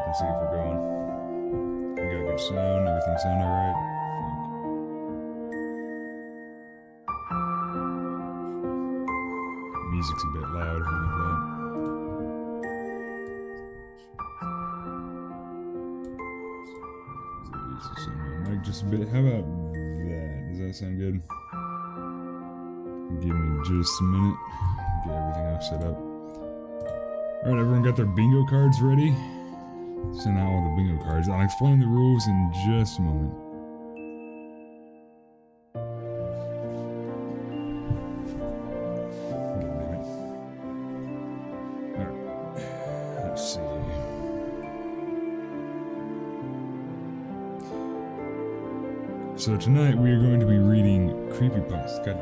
and see if we're going. We got a good sound, everything sound alright. Music's a bit loud, something like that. Mic just a bit. How about that? Does that sound good? Give me just a minute. Get everything else set up. Alright, everyone got their bingo cards ready? Send out all the bingo cards. I'll explain the rules in just a moment. Alright, let's see. So tonight we are going to be reading Cringepasta.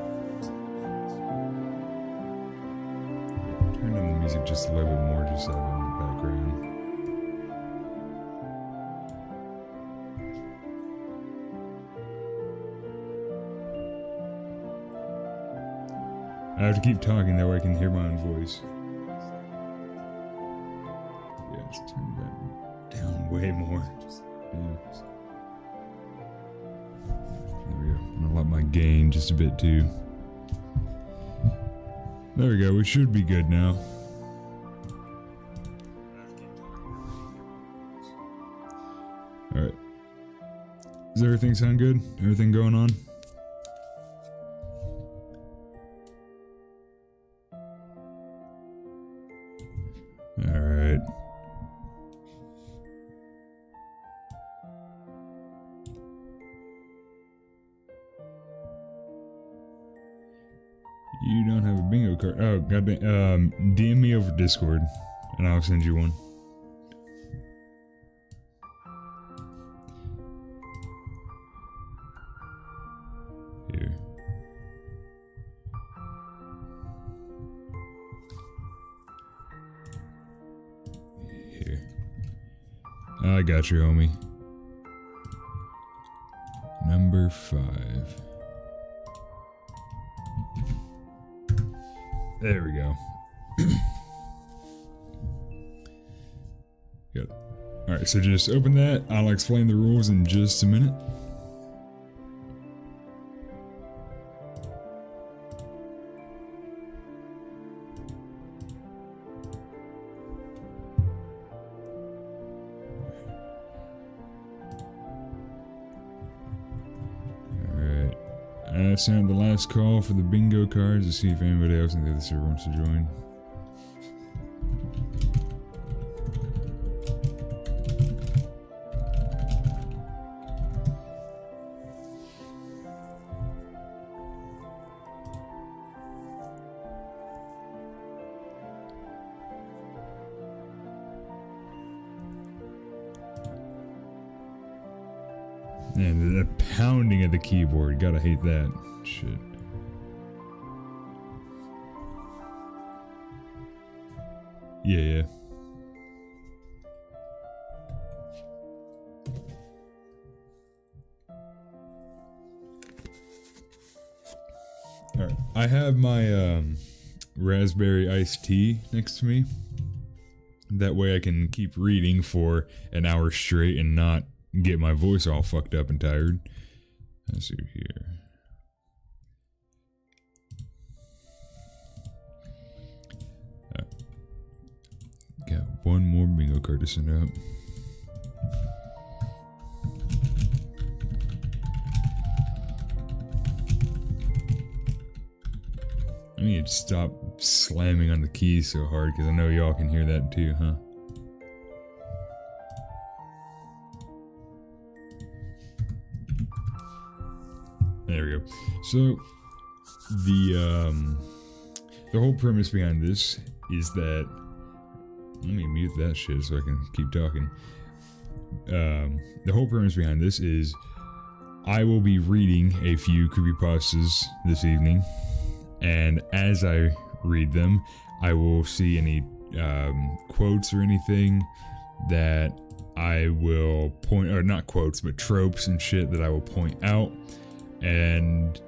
Turn down the music just a little bit more, just so I have it in the background. I have to keep talking, that way I can hear my own voice. Yeah, let's turn that down way more. Yeah. There we go. I'm gonna let my gain just a bit too. There we go, we should be good now. Alright. Does everything sound good? Everything going on? Alright. You don't have a bingo card. Oh, goddamn. DM me over Discord, and I'll send you one. Here. Here. I got you, homie. Number 5. There we go. Good. Alright, so just open that. I'll explain the rules in just a minute. Send the last call for the bingo cards to see if anybody else in the other server wants to join. And the pounding of the keyboard, gotta hate that shit. Yeah. Alright, I have my raspberry iced tea next to me. That way I can keep reading for an hour straight and not get my voice all fucked up and tired. Let's see here. Got one more bingo card to send out. I need to stop slamming on the keys so hard because I know y'all can hear that too, huh? There we go. So the whole premise behind this is that, let me mute that shit so I can keep talking. The whole premise behind this is I will be reading a few creepypastas this evening, and as I read them, I will see any quotes or anything that I will point, or not quotes, but tropes and shit that I will point out and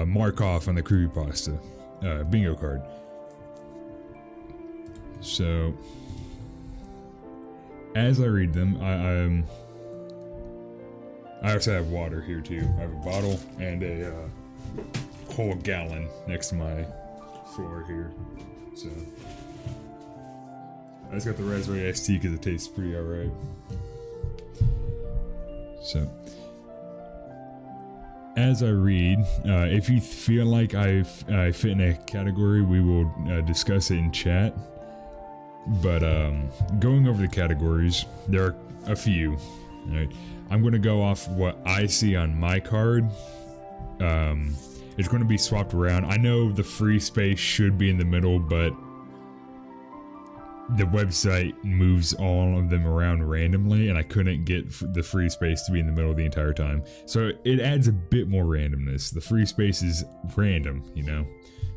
mark off on the creepypasta bingo card. So as I read them, I also have water here too. I have a bottle and a whole gallon next to my floor here. So I just got the raspberry iced tea because it tastes pretty alright. So as I read, if you feel like I fit in a category, we will discuss it in chat. But going over the categories, there are a few. Right? I'm going to go off what I see on my card. It's going to be swapped around. I know the free space should be in the middle, but the website moves all of them around randomly, and I couldn't get the free space to be in the middle the entire time. So it adds a bit more randomness. The free space is random, you know?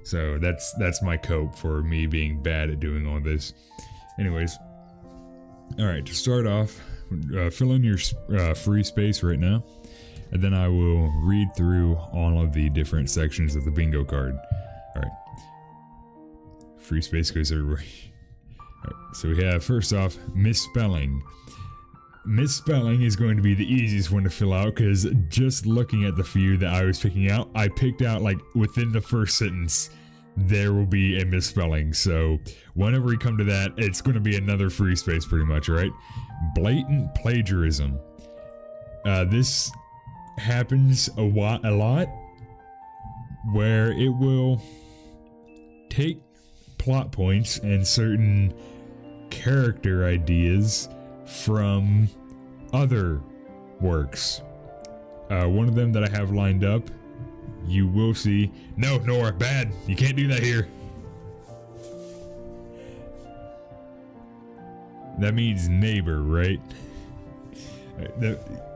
So that's my cope for me being bad at doing all this. Anyways, alright, to start off, fill in your free space right now, and then I will read through all of the different sections of the bingo card. Alright. Free space goes everywhere. Alright, so we have, first off, misspelling. Misspelling is going to be the easiest one to fill out, because just looking at the few that I was picking out, I picked out, like, within the first sentence, there will be a misspelling. So whenever we come to that, it's going to be another free space pretty much, right? Blatant plagiarism. This happens a lot where it will take plot points and certain character ideas from other works. One of them that I have lined up, you will see. No, Nora, bad. You can't do that here. That means neighbor, right?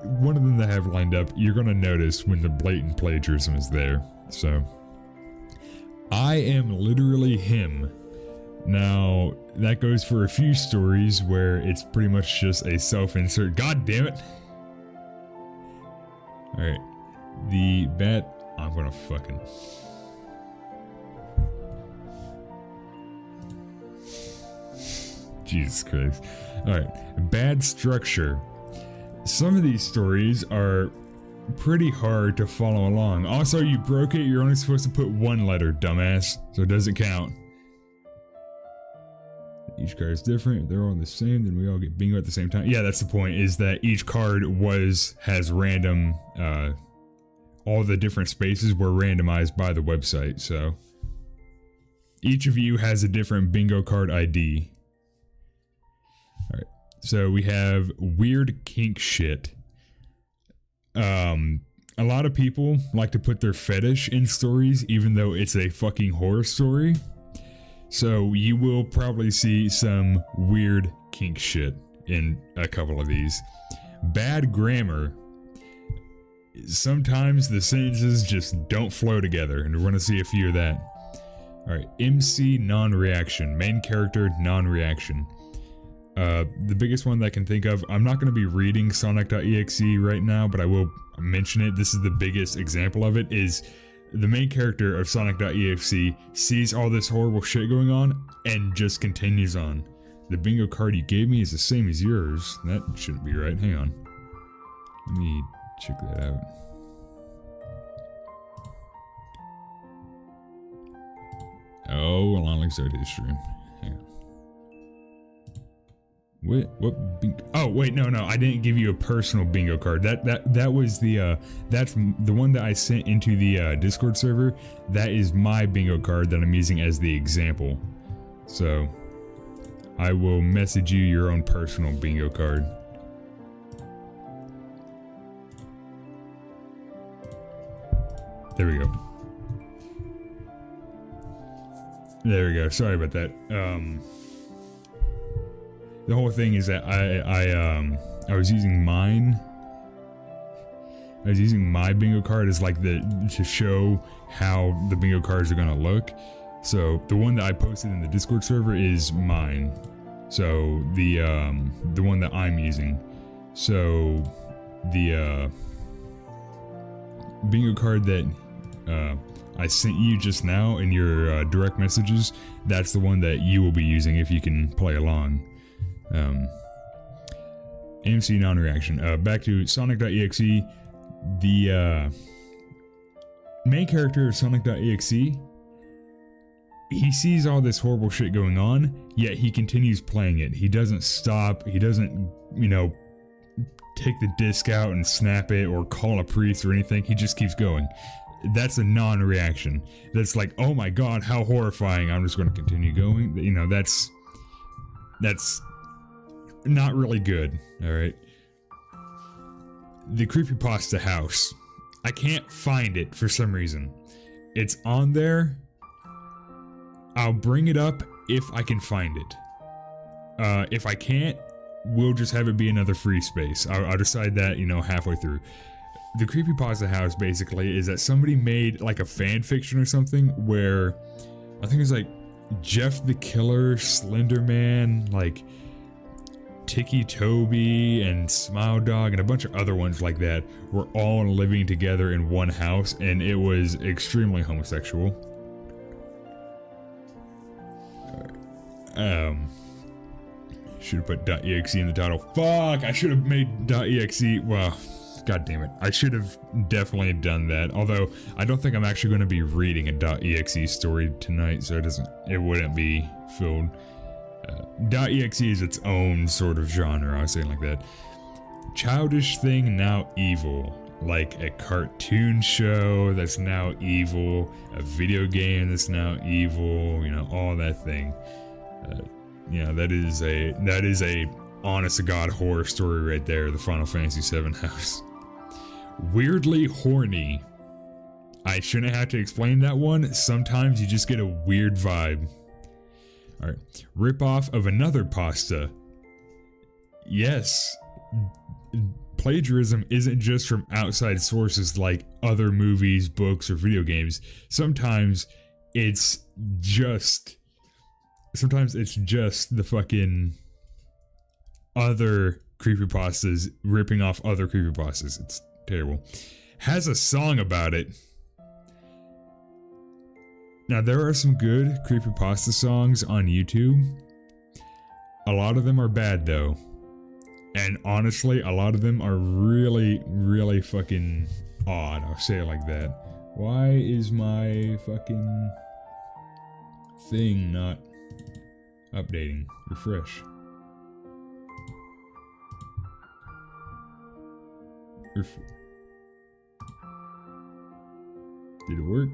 One of them that I have lined up, you're gonna notice when the blatant plagiarism is there. So, I am literally him. Now, that goes for a few stories where it's pretty much just a self-insert. God damn it! Alright. The bat... I'm gonna fucking... Jesus Christ. Alright. Bad structure. Some of these stories are pretty hard to follow along. Also, you broke it. You're only supposed to put one letter, dumbass. So it doesn't count. Each card is different. If they're all the same, then we all get bingo at the same time. Yeah, that's the point, is that each card has random, all the different spaces were randomized by the website, so each of you has a different bingo card ID. Alright, so we have weird kink shit. A lot of people like to put their fetish in stories, even though it's a fucking horror story. So you will probably see some weird kink shit in a couple of these. Bad grammar. Sometimes the sentences just don't flow together, and we're going to see a few of that. Alright, MC non-reaction. Main character non-reaction. The biggest one that I can think of, I'm not going to be reading Sonic.exe right now, but I will mention it. This is the biggest example of it, is the main character of Sonic.exe sees all this horrible shit going on and just continues on. The bingo card you gave me is the same as yours. That shouldn't be right. Hang on. Let me check that out. Oh, well, I'll exert history. Hang on. What bingo? Oh, wait, no, I didn't give you a personal bingo card. That was the, that's the one that I sent into the, Discord server. That is my bingo card that I'm using as the example. So, I will message you your own personal bingo card. There we go. There we go. Sorry about that. The whole thing is that I was using mine. I was using my bingo card as like to show how the bingo cards are gonna look. So the one that I posted in the Discord server is mine. So the one that I'm using. So the bingo card that I sent you just now in your direct messages, that's the one that you will be using if you can play along. MC non-reaction. Back to Sonic.exe. The main character of Sonic.exe, he sees all this horrible shit going on, yet he continues playing it. He doesn't stop. He doesn't, take the disc out and snap it or call a priest or anything. He just keeps going. That's a non-reaction. That's like, oh my god, how horrifying. I'm just going to continue going. That's not really good. All right. The Creepypasta house. I can't find it for some reason. It's on there. I'll bring it up if I can find it. If I can't, we'll just have it be another free space. I'll decide that, halfway through. The Creepypasta house basically is that somebody made like a fan fiction or something where I think it's like Jeff the Killer, Slender Man, like Tiki Toby and Smile Dog and a bunch of other ones like that were all living together in one house, and it was extremely homosexual. Should have put .exe in the title. Fuck, I should have made .exe. Well, god damn it. I should have definitely done that. Although I don't think I'm actually going to be reading a .exe story tonight, so it wouldn't be filled. .exe is its own sort of genre, I was saying like that. Childish thing now evil. Like a cartoon show that's now evil, a video game that's now evil, all that thing. That is a honest to god horror story right there, the Final Fantasy VII house. Weirdly horny. I shouldn't have to explain that one. Sometimes you just get a weird vibe. Alright. Rip-off of another pasta. Yes. Plagiarism isn't just from outside sources like other movies, books, or video games. Sometimes it's just the fucking other creepypastas ripping off other creepypastas. It's terrible. Has a song about it. Now, there are some good creepypasta songs on YouTube. A lot of them are bad, though. And honestly, a lot of them are really, really fucking odd. I'll say it like that. Why is my fucking thing not updating? Refresh. Did it work?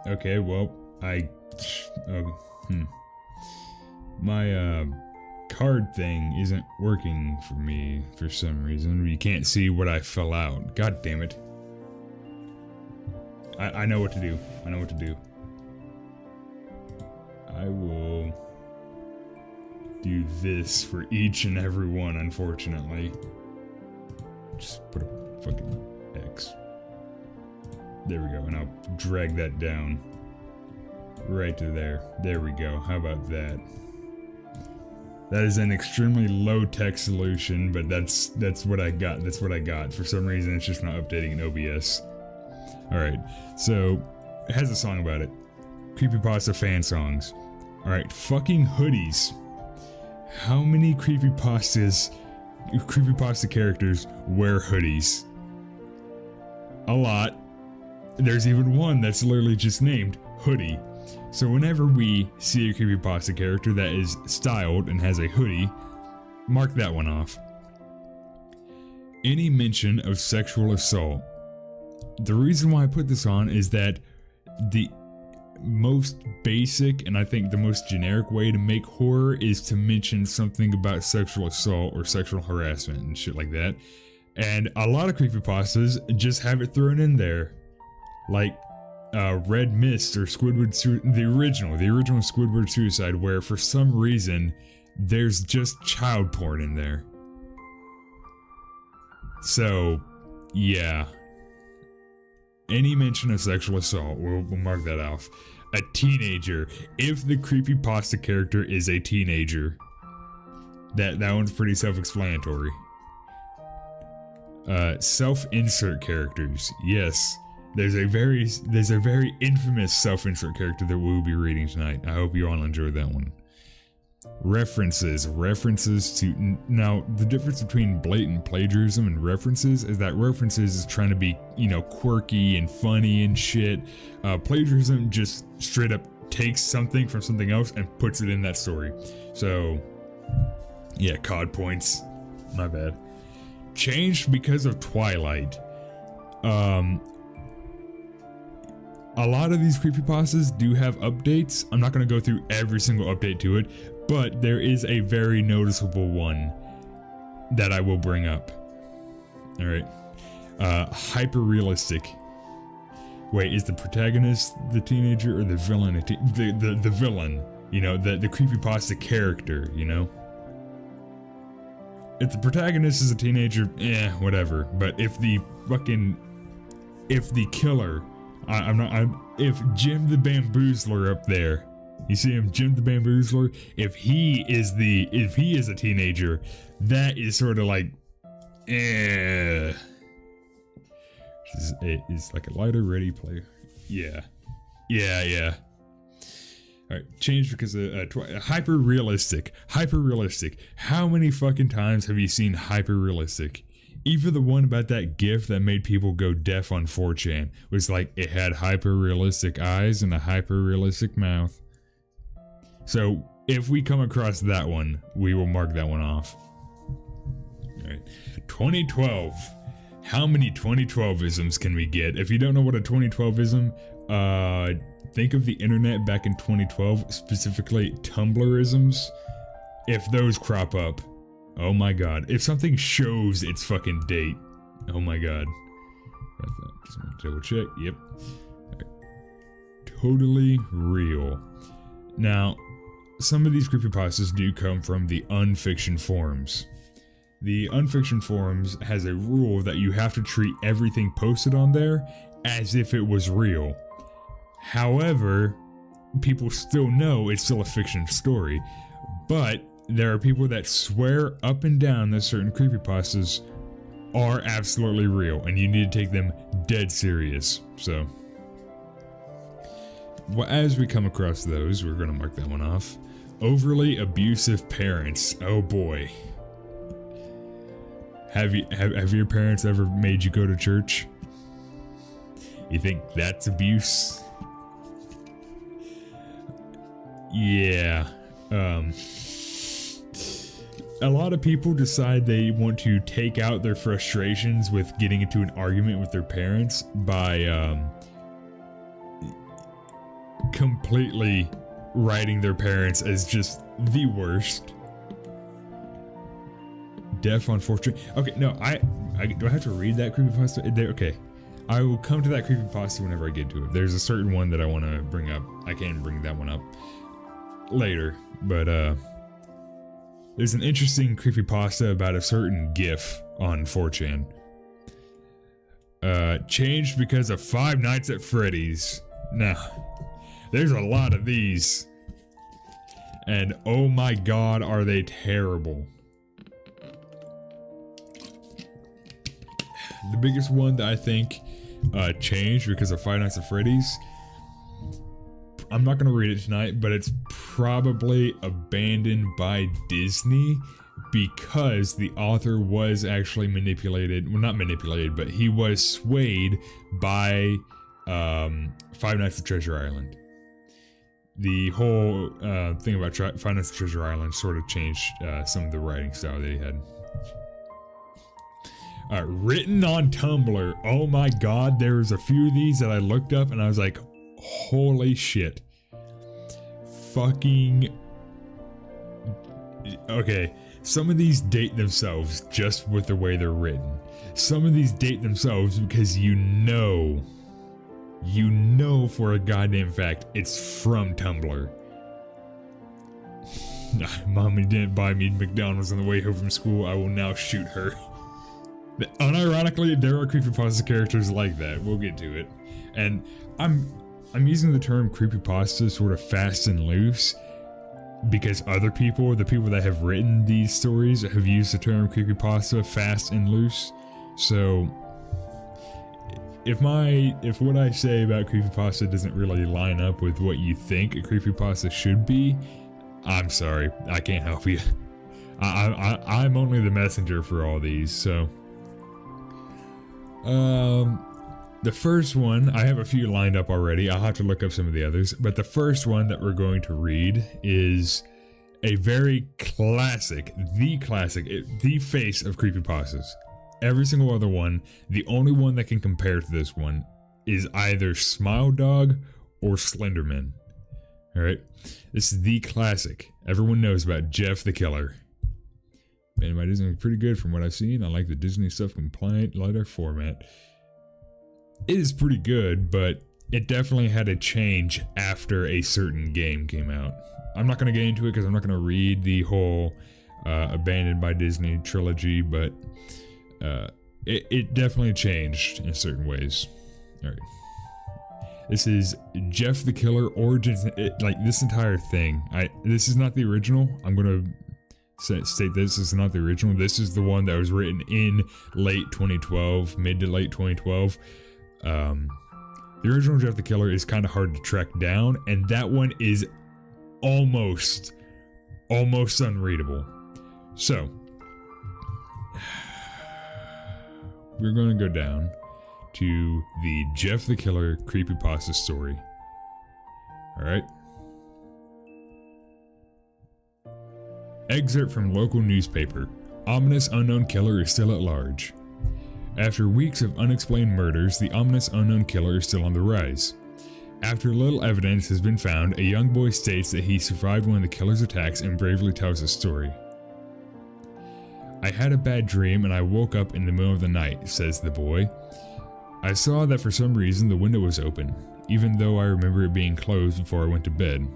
Okay, well, my card thing isn't working for me for some reason. You can't see what I fell out. God damn it. I know what to do. I will do this for each and every one, unfortunately. Just put a fucking X. There we go, and I'll drag that down right to there. There we go. How about that? That is an extremely low-tech solution, but that's what I got. That's what I got. For some reason, it's just not updating in OBS. Alright, so it has a song about it. Creepypasta fan songs. Alright, fucking hoodies. How many creepypasta characters wear hoodies? A lot. There's even one that's literally just named Hoodie. So whenever we see a creepypasta character that is styled and has a hoodie, mark that one off. Any mention of sexual assault. The reason why I put this on is that the most basic and I think the most generic way to make horror is to mention something about sexual assault or sexual harassment and shit like that. And a lot of creepypastas just have it thrown in there. Like Red Mist or the original Squidward Suicide, where for some reason there's just child porn in there. So, yeah. Any mention of sexual assault, we'll mark that off. A teenager. If the creepypasta character is a teenager, that one's pretty self-explanatory. Self-insert characters. Yes. There's a very infamous self-insert character that we'll be reading tonight. I hope you all enjoyed that one. References to, now the difference between blatant plagiarism and references is that references is trying to be, you know, quirky and funny and shit. Plagiarism just straight up takes something from something else and puts it in that story. So yeah, COD points, my bad. Changed because of Twilight. A lot of these creepypastas do have updates. I'm not going to go through every single update to it, but there is a very noticeable one that I will bring up. Alright. Hyper realistic. Wait, is the protagonist the teenager or the villain? The villain. You know, the creepypasta character, you know? If the protagonist is a teenager, whatever. But if the killer, if Jim the Bamboozler up there, you see him, Jim the Bamboozler, if he is a teenager, that is sort of like, It's like a lighter ready player. Yeah. Alright, changed because of hyper realistic. How many fucking times have you seen hyper realistic? Even the one about that GIF that made people go deaf on 4chan was like it had hyper realistic eyes and a hyper realistic mouth. So if we come across that one, we will mark that one off. Alright, 2012. How many 2012-isms can we get? If you don't know what a 2012-ism, think of the internet back in 2012, specifically Tumblr-isms. If those crop up, oh my god. If something shows its fucking date, oh my god. Just gonna double check, yep. Right. Totally real. Now, some of these creepypastas do come from the unfiction forums. The unfiction forums has a rule that you have to treat everything posted on there as if it was real. However, people still know it's still a fiction story, but there are people that swear up and down that certain creepypastas are absolutely real, and you need to take them dead serious. So, well, as we come across those, we're going to mark that one off. Overly abusive parents. Oh boy. Have your parents ever made you go to church? You think that's abuse? Yeah. A lot of people decide they want to take out their frustrations with getting into an argument with their parents by completely writing their parents as just the worst. Deaf on 4chan. Okay, no, do I have to read that creepypasta? Okay, I will come to that creepypasta whenever I get to it. There's a certain one that I want to bring up. I can bring that one up later, but there's an interesting creepypasta about a certain GIF on 4chan. Changed because of Five Nights at Freddy's. Now, there's a lot of these, and oh my god, are they terrible. The biggest one that I think changed because of Five Nights at Freddy's, I'm not going to read it tonight, but it's probably abandoned by Disney because the author was actually manipulated. Well, not manipulated, but he was swayed by Five Nights at Treasure Island. The whole thing about Five Nights at Treasure Island sort of changed some of the writing style that he had. Written on Tumblr. Oh my god, there was a few of these that I looked up and I was like, holy shit. Fucking... Okay, some of these date themselves just with the way they're written. Some of these date themselves because you know for a goddamn fact it's from Tumblr. Mommy didn't buy me McDonald's on the way home from school. I will now shoot her. Unironically, there are creepypasta characters like that. We'll get to it. And I'm using the term creepypasta sort of fast and loose because other people, the people that have written these stories, have used the term creepypasta fast and loose. So if what I say about creepypasta doesn't really line up with what you think a creepypasta should be, I'm sorry, I can't help you. I'm only the messenger for all these. So, the first one, I have a few lined up already. I'll have to look up some of the others, but the first one that we're going to read is a very classic, the face of creepypastas. Every single other one, the only one that can compare to this one is either Smile Dog or Slenderman. Alright? This is the classic. Everyone knows about Jeff the Killer. Man, my Disney is pretty good from what I've seen. I like the Disney stuff compliant letter format. It is pretty good, but it definitely had a change after a certain game came out. I'm not going to get into it because I'm not going to read the whole Abandoned by Disney trilogy, but it definitely changed in certain ways. Alright. This is Jeff the Killer Origins, like this entire thing. This is not the original. I'm going to state this is not the original. This is the one that was written in late 2012, mid to late 2012. The original Jeff the Killer is kind of hard to track down, and that one is almost unreadable. So, we're going to go down to the Jeff the Killer creepypasta story. Alright. Excerpt from local newspaper. Ominous unknown killer is still at large. After weeks of unexplained murders, the ominous unknown killer is still on the rise. After little evidence has been found, a young boy states that he survived one of the killer's attacks and bravely tells his story. I had a bad dream and I woke up in the middle of the night, says the boy. I saw that for some reason the window was open, even though I remember it being closed before I went to bed.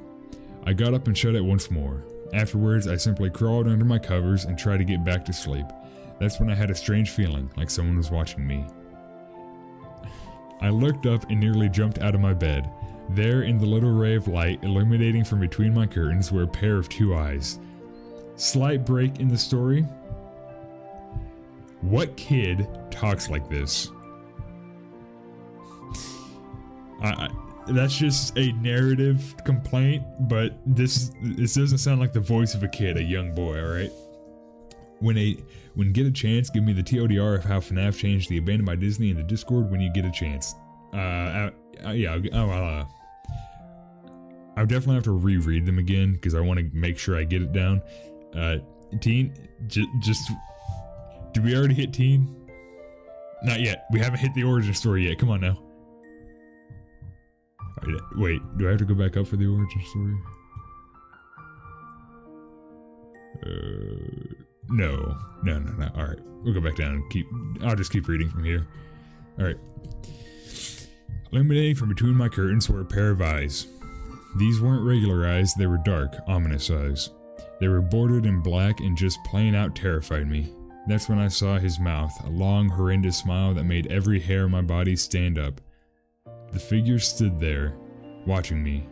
I got up and shut it once more. Afterwards, I simply crawled under my covers and tried to get back to sleep. That's when I had a strange feeling, like someone was watching me. I looked up and nearly jumped out of my bed. There, in the little ray of light illuminating from between my curtains, were a pair of two eyes. Slight break in the story. What kid talks like this? That's just a narrative complaint, but this doesn't sound like the voice of a kid, a young boy, alright? When get a chance, give me the TLDR of how FNAF changed the Abandoned by Disney in the Discord when you get a chance. I'll definitely have to reread them again because I want to make sure I get it down. Teen, just did we already hit teen? Not yet. We haven't hit the origin story yet. Come on now. Right, wait, do I have to go back up for the origin story? No. Alright, we'll go back down and I'll just keep reading from here. Alright. Illuminating from between my curtains were a pair of eyes. These weren't regular eyes, they were dark, ominous eyes. They were bordered in black and just plain out terrified me. That's when I saw his mouth, a long, horrendous smile that made every hair on my body stand up. The figure stood there, watching me.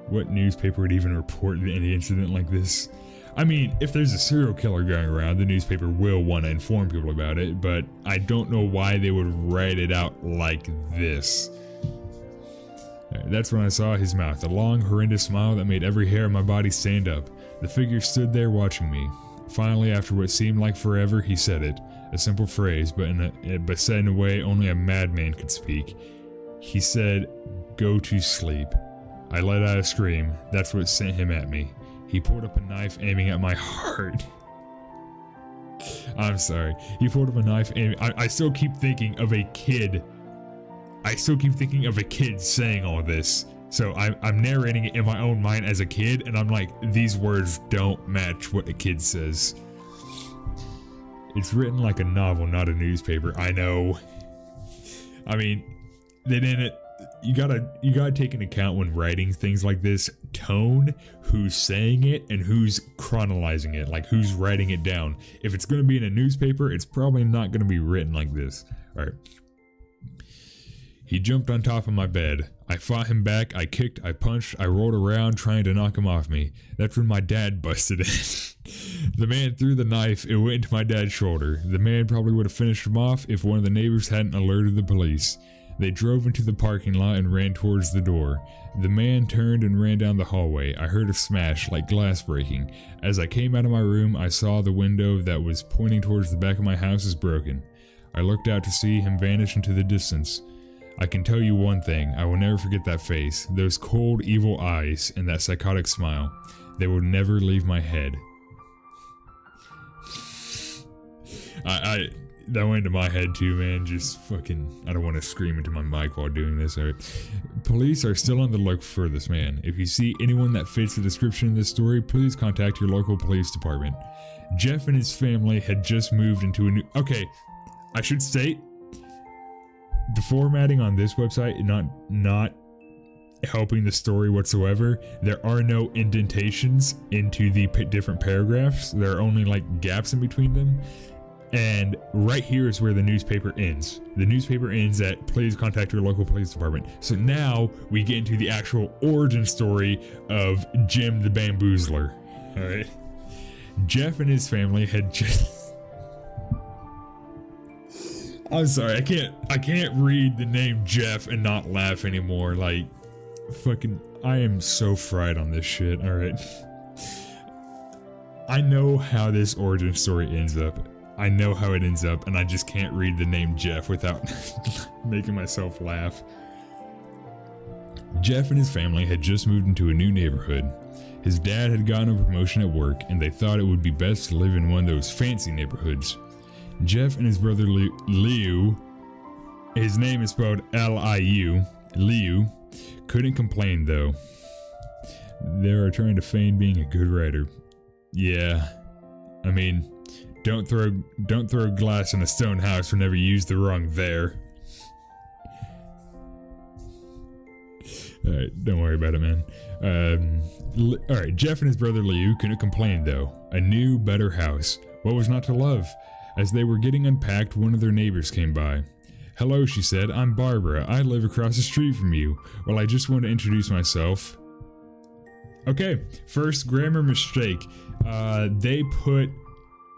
What newspaper would even report any incident like this? I mean, if there's a serial killer going around, the newspaper will want to inform people about it, but I don't know why they would write it out like this. That's when I saw his mouth, a long, horrendous smile that made every hair on my body stand up. The figure stood there watching me. Finally, after what seemed like forever, he said it. A simple phrase, but said in a way only a madman could speak. He said, "Go to sleep." I let out a scream. That's what sent him at me. He pulled up a knife aiming at my heart. I'm sorry. He pulled up a knife aiming... I still keep thinking of a kid. I still keep thinking of a kid saying all this. So I'm narrating it in my own mind as a kid, and I'm like, these words don't match what a kid says. It's written like a novel, not a newspaper. I know. I mean, they didn't... You gotta take into account when writing things like this, tone, who's saying it, and who's chronologizing it, like who's writing it down. If it's gonna be in a newspaper, it's probably not gonna be written like this. Alright. He jumped on top of my bed. I fought him back, I kicked, I punched, I rolled around trying to knock him off me. That's when my dad busted in. The man threw the knife, it went into my dad's shoulder. The man probably would have finished him off if one of the neighbors hadn't alerted the police. They drove into the parking lot and ran towards the door. The man turned and ran down the hallway. I heard a smash, like glass breaking. As I came out of my room, I saw the window that was pointing towards the back of my house is broken. I looked out to see him vanish into the distance. I can tell you one thing, I will never forget that face, those cold, evil eyes, and that psychotic smile. They will never leave my head. That went into my head too, man. Just fucking, I don't want to scream into my mic while doing this. Alright. Police are still on the look for this man. If you see anyone that fits the description of this story, please contact your local police department. Jeff and his family had just moved into a new... Okay, I should state, the formatting on this website is not helping the story whatsoever. There are no indentations into the different paragraphs. There are only like gaps in between them. And right here is where the newspaper ends. The newspaper ends at please contact your local police department. So now we get into the actual origin story of Jim the Bamboozler. Alright. Jeff and his family had just... I'm sorry, I can't read the name Jeff and not laugh anymore. Like, fucking, I am so fried on this shit, alright. I know how this origin story ends up. I know how it ends up, and I just can't read the name Jeff without making myself laugh. Jeff and his family had just moved into a new neighborhood. His dad had gotten a promotion at work, and they thought it would be best to live in one of those fancy neighborhoods. Jeff and his brother Liu, his name is spelled L-I-U, Liu, couldn't complain though. They are trying to feign being a good writer. Yeah, I mean... Don't throw glass in a stone house whenever you use the wrong there. Alright, don't worry about it, man. Alright, Jeff and his brother Liu couldn't complain though. A new, better house. What was not to love? As they were getting unpacked, one of their neighbors came by. Hello, she said. I'm Barbara. I live across the street from you. Well, I just want to introduce myself. Okay, first grammar mistake. They put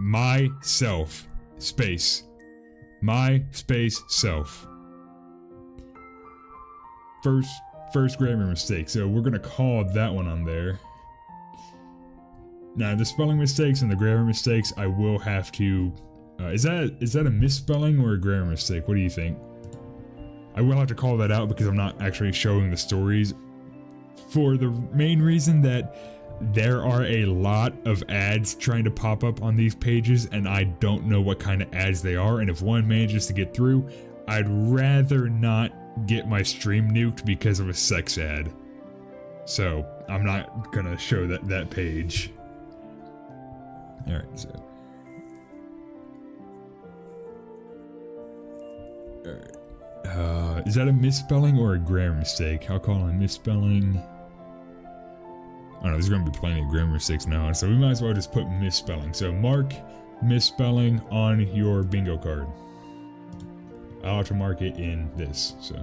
myself space my space self. First grammar mistake, so we're gonna call that one on there. Now the spelling mistakes and the grammar mistakes I will have to is that a misspelling or a grammar mistake? What do you think? I will have to call that out because I'm not actually showing the stories for the main reason that there are a lot of ads trying to pop up on these pages and I don't know what kind of ads they are, and if one manages to get through, I'd rather not get my stream nuked because of a sex ad. So I'm not gonna show that page. Alright, so. Alright. Is that a misspelling or a grammar mistake? I'll call it a misspelling. I don't know, there's going to be plenty of grammar mistakes now, so we might as well just put misspelling. So mark misspelling on your bingo card. I'll have to mark it in this, so.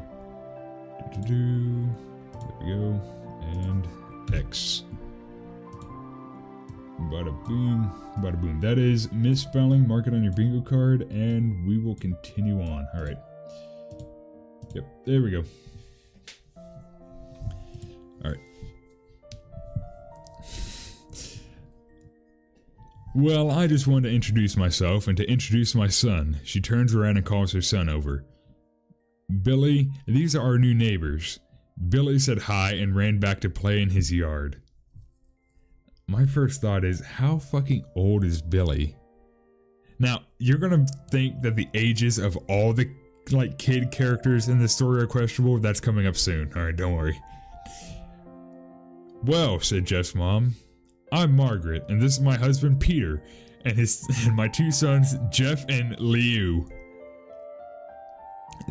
There we go. And X. Bada boom, bada boom. That is misspelling. Mark it on your bingo card, and we will continue on. Alright. Yep, there we go. Alright. Well, I just wanted to introduce myself and to introduce my son. She turns around and calls her son over. Billy, these are our new neighbors. Billy said hi and ran back to play in his yard. My first thought is, how fucking old is Billy? Now, you're gonna think that the ages of all the kid characters in the story are questionable. That's coming up soon. Alright, don't worry. Well, said Jeff's mom, I'm Margaret, and this is my husband Peter, and my two sons Jeff and Liu.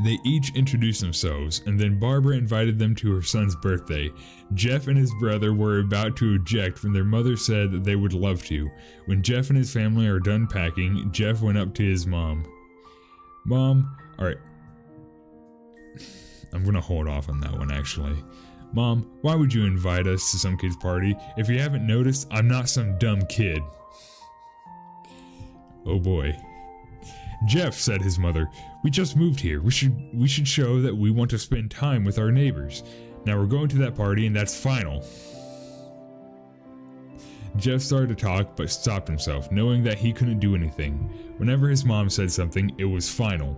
They each introduced themselves, and then Barbara invited them to her son's birthday. Jeff and his brother were about to eject when their mother said that they would love to. When Jeff and his family are done packing, Jeff went up to his mom. Mom, alright. I'm gonna hold off on that one actually. Mom, why would you invite us to some kid's party? If you haven't noticed, I'm not some dumb kid. Oh boy. "Jeff," said his mother, "we just moved here. We should show that we want to spend time with our neighbors. Now we're going to that party and that's final." Jeff started to talk but stopped himself, knowing that he couldn't do anything. Whenever his mom said something, it was final.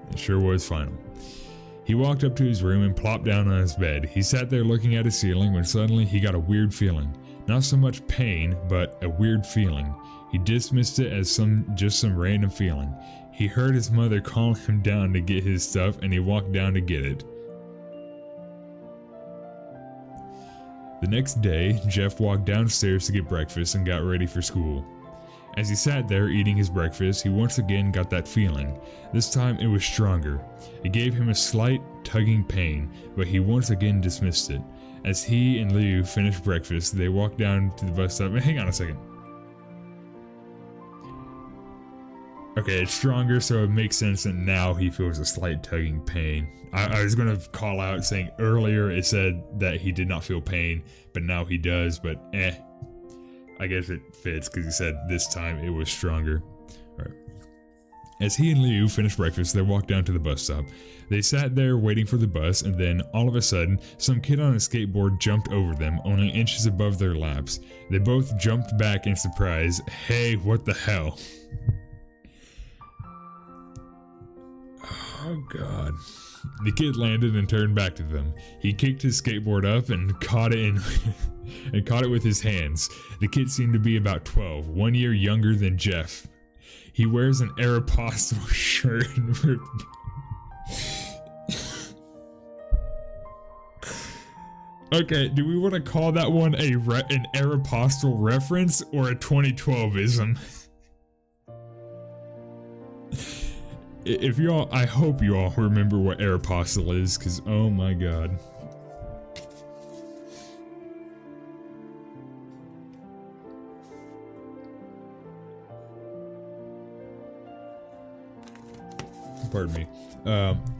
It sure was final. He walked up to his room and plopped down on his bed. He sat there looking at his ceiling when suddenly he got a weird feeling. Not so much pain, but a weird feeling. He dismissed it as just some random feeling. He heard his mother call him down to get his stuff and he walked down to get it. The next day, Jeff walked downstairs to get breakfast and got ready for school. As he sat there eating his breakfast, he once again got that feeling. This time it was stronger. It gave him a slight, tugging pain, but he once again dismissed it. As he and Liu finished breakfast, they walked down to the bus stop. Hang on a second. Okay, it's stronger, so it makes sense that now he feels a slight tugging pain. I was going to call out saying earlier it said that he did not feel pain, but now he does, but I guess it fits because he said this time it was stronger. Alright. As he and Liu finished breakfast, they walked down to the bus stop. They sat there waiting for the bus, and then, all of a sudden, some kid on a skateboard jumped over them, only inches above their laps. They both jumped back in surprise. Hey, what the hell? Oh god. The kid landed and turned back to them. He kicked his skateboard up and caught it with his hands. The kid seemed to be about 12, 1 year younger than Jeff. He wears an Aeropostale shirt and Okay, do we want to call that one an Aeropostale reference or a 2012ism? If y'all, I hope you all remember what Aeropostale is, because oh my god. Pardon me.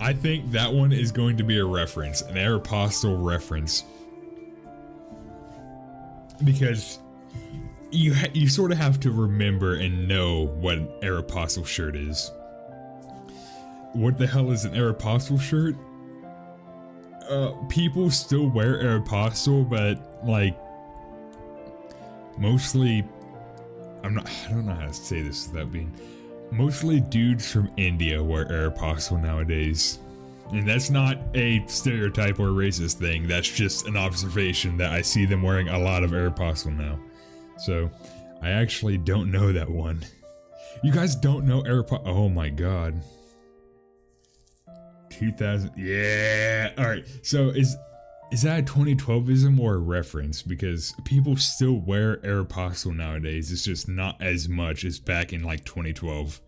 I think that one is going to be a reference, an Aeropostale reference. Because you sort of have to remember and know what an Aeropostale shirt is. What the hell is an Aeropostale shirt? People still wear Aeropostale, but like mostly, I don't know how to say this without being. Mostly dudes from India wear Aeropostale nowadays. And that's not a stereotype or a racist thing, that's just an observation that I see them wearing a lot of Aeropostale now. So, I actually don't know that one. You guys don't know Aeropostale? Oh my god. 2000, yeah! Alright, so is that a 2012ism or a reference? Because people still wear Aeropostale nowadays, it's just not as much as back in like 2012.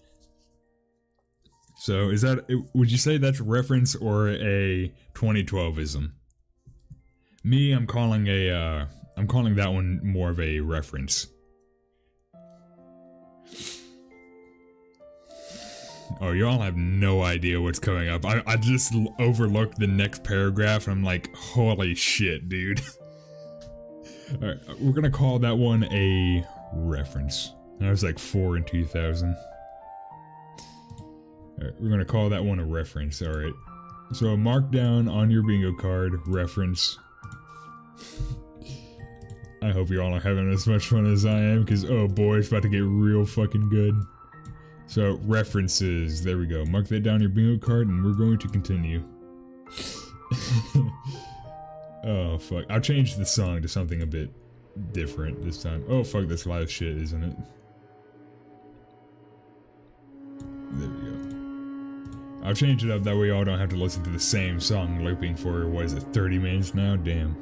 So is that, would you say that's a reference or a 2012ism? Me, I'm calling that one more of a reference. Oh, y'all have no idea what's coming up. I just overlooked the next paragraph and I'm like, holy shit, dude. Alright, we're gonna call that one a reference. I was like 4 in 2000. Alright, we're gonna call that one a reference, alright. So mark down on your bingo card, reference. I hope you all are having as much fun as I am, because oh boy, it's about to get real fucking good. So, references, there we go. Mark that down your bingo card and we're going to continue. Oh fuck, I'll change the song to something a bit different this time. Oh fuck, that's live shit, isn't it? There we go. I'll change it up, that way y'all don't have to listen to the same song looping for, what is it, 30 minutes now? Damn.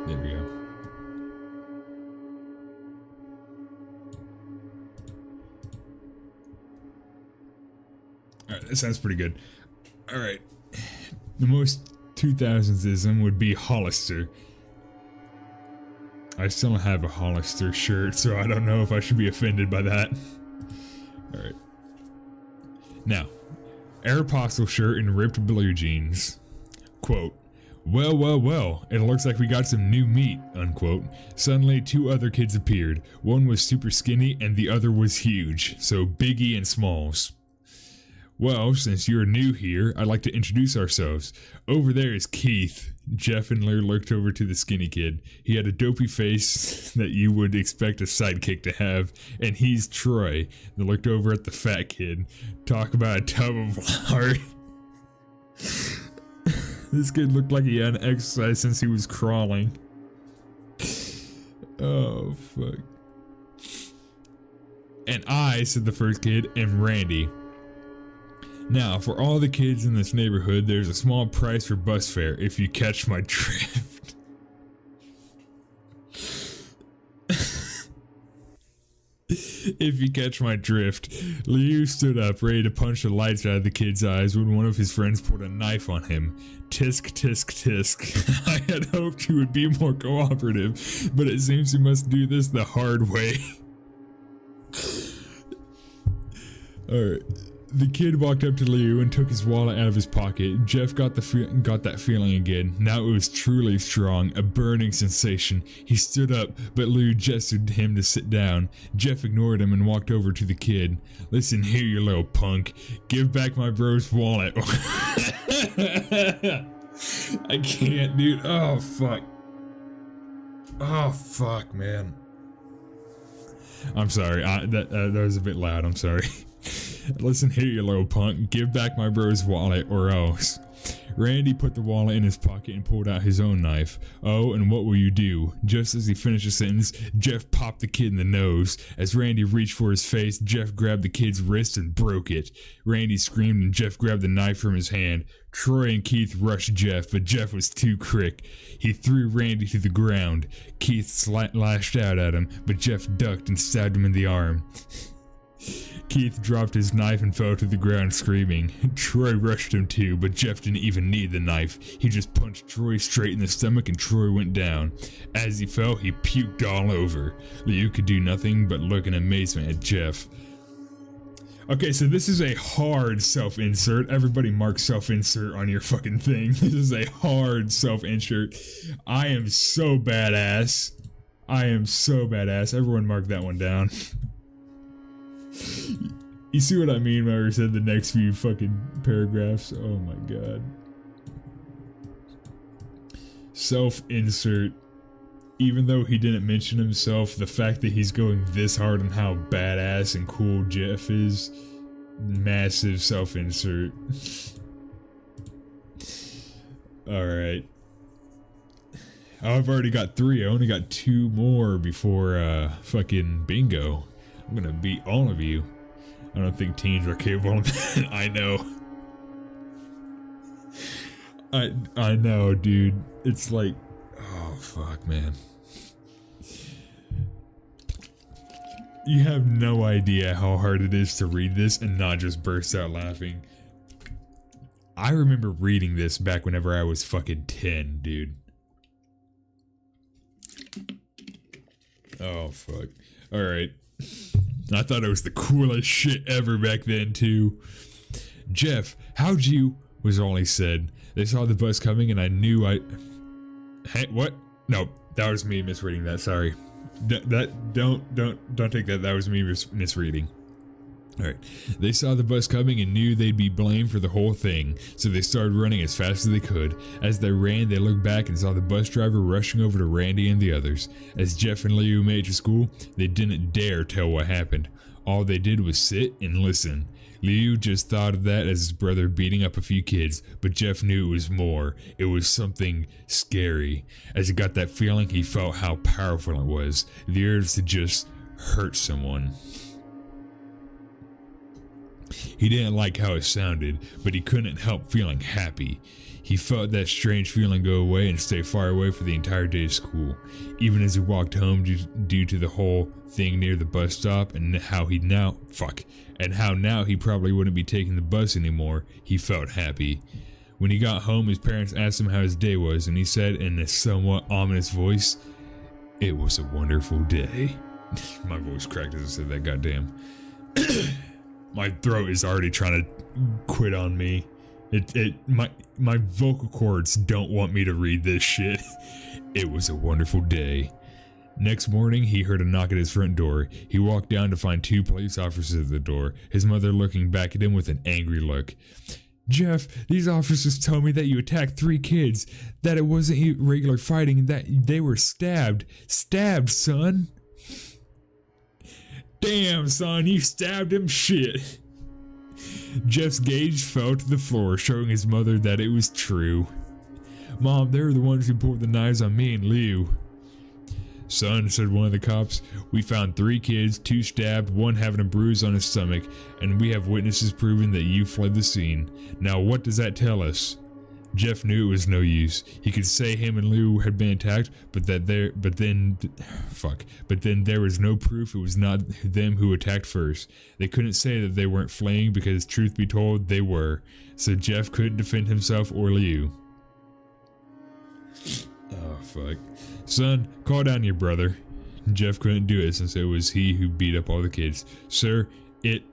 There we go. Alright, that sounds pretty good. Alright. The most 2000s-ism would be Hollister. I still don't have a Hollister shirt, so I don't know if I should be offended by that. Alright. Now, Aeropostale shirt and ripped blue jeans. Quote, Well, well, well, it looks like we got some new meat, unquote. Suddenly, two other kids appeared. One was super skinny and the other was huge, so Biggie and Smalls. Well, since you're new here, I'd like to introduce ourselves. Over there is Keith. Jeff and Lear looked over to the skinny kid. He had a dopey face that you would expect a sidekick to have, and he's Troy. They looked over at the fat kid. Talk about a tub of lard. This kid looked like he hadn't exercised since he was crawling. Oh, fuck. And I, said the first kid, am Randy. Now, for all the kids in this neighborhood, there's a small price for bus fare, if you catch my drift. If you catch my drift. Liu stood up, ready to punch the lights out of the kid's eyes when one of his friends pulled a knife on him. Tisk, tisk, tisk. I had hoped he would be more cooperative, but it seems he must do this the hard way. Alright. The kid walked up to Liu and took his wallet out of his pocket. Jeff got that feeling again. Now it was truly strong, a burning sensation. He stood up, but Liu gestured to him to sit down. Jeff ignored him and walked over to the kid. Listen here, you little punk. Give back my bro's wallet. I can't, dude. Oh, fuck. Oh, fuck, man. I'm sorry. That was a bit loud. I'm sorry. Listen here, you little punk. Give back my bro's wallet or else. Randy put the wallet in his pocket and pulled out his own knife. Oh, and what will you do? Just as he finished the sentence, Jeff popped the kid in the nose. As Randy reached for his face, Jeff grabbed the kid's wrist and broke it. Randy screamed and Jeff grabbed the knife from his hand. Troy and Keith rushed Jeff, but Jeff was too quick. He threw Randy to the ground. Keith lashed out at him, but Jeff ducked and stabbed him in the arm. Keith dropped his knife and fell to the ground screaming. Troy rushed him too, but Jeff didn't even need the knife. He just punched Troy straight in the stomach and Troy went down. As he fell, he puked all over. Liu could do nothing but look in amazement at Jeff. Okay, so this is a hard self-insert. Everybody mark self-insert on your fucking thing. This is a hard self-insert. I am so badass. I am so badass. Everyone mark that one down. You see what I mean when I said the next few fucking paragraphs? Oh my god. Self-insert. Even though he didn't mention himself, the fact that he's going this hard on how badass and cool Jeff is, massive self-insert. Alright. Oh, I've already got 3. I only got 2 more before fucking bingo. I'm gonna beat all of you. I don't think teens are capable of that. I know. I know, dude. It's like, oh fuck, man. You have no idea how hard it is to read this and not just burst out laughing. I remember reading this back whenever I was fucking 10, dude. Oh fuck. Alright. I thought it was the coolest shit ever back then too. Jeff, how'd you, was all he said. They saw the bus coming and I knew Hey, what? No, that was me misreading that, sorry. Don't take that, that was me misreading. Alright, they saw the bus coming and knew they'd be blamed for the whole thing, so they started running as fast as they could. As they ran, they looked back and saw the bus driver rushing over to Randy and the others. As Jeff and Liu made it to school, they didn't dare tell what happened. All they did was sit and listen. Liu just thought of that as his brother beating up a few kids, but Jeff knew it was more. It was something scary. As he got that feeling, he felt how powerful it was. The urge to just hurt someone. He didn't like how it sounded, but he couldn't help feeling happy. He felt that strange feeling go away and stay far away for the entire day of school. Even as he walked home due to the whole thing near the bus stop and how now he probably wouldn't be taking the bus anymore, he felt happy. When he got home, his parents asked him how his day was, and he said in a somewhat ominous voice, "It was a wonderful day." My voice cracked as I said that, goddamn. My throat is already trying to quit on me. My vocal cords don't want me to read this shit. It was a wonderful day. Next morning, he heard a knock at his front door. He walked down to find 2 police officers at the door, his mother looking back at him with an angry look. Jeff, these officers told me that you attacked 3 kids, that it wasn't regular fighting, and that they were stabbed. Stabbed, son. Damn, son, you stabbed him? Shit. Jeff's gaze fell to the floor, showing his mother that it was true. Mom, they were the ones who pulled the knives on me and Liu. Son, said one of the cops, we found 3 kids, 2 stabbed, 1 having a bruise on his stomach, and we have witnesses proving that you fled the scene. Now what does that tell us? Jeff knew it was no use. He could say him and Liu had been attacked, but then there was no proof it was not them who attacked first. They couldn't say that they weren't fleeing because, truth be told, they were. So Jeff couldn't defend himself or Liu. Oh, fuck. Son, call down your brother. Jeff couldn't do it since it was he who beat up all the kids. Sir, it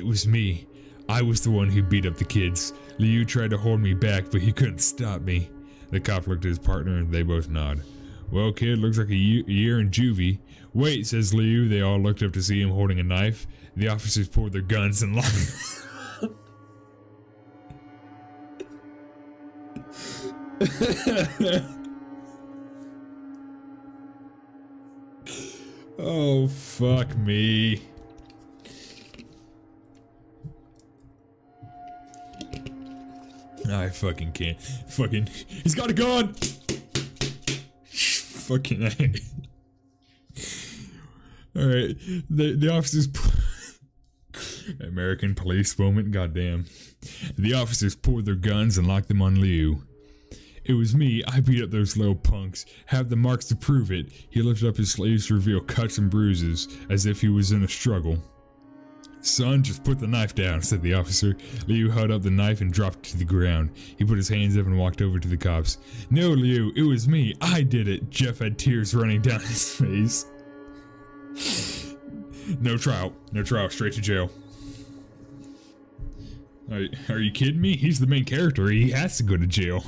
was me. I was the one who beat up the kids. Liu tried to hold me back, but he couldn't stop me. The cop looked at his partner and they both nod. Well, kid, looks like a year in juvie. Wait, says Liu. They all looked up to see him holding a knife. The officers pulled their guns and locked. Oh, fuck me. I fucking can't. Fucking, he's got a gun! Fucking A. Alright, the officers... American police moment, goddamn. The officers pulled their guns and locked them on Liu. It was me, I beat up those little punks. Have the marks to prove it. He lifted up his sleeves to reveal cuts and bruises, as if he was in a struggle. Son, just put the knife down, said the officer. Liu held up the knife and dropped it to the ground. He put his hands up and walked over to the cops. No, Liu, it was me. I did it. Jeff had tears running down his face. No trial. No trial. Straight to jail. Are you kidding me? He's the main character. He has to go to jail.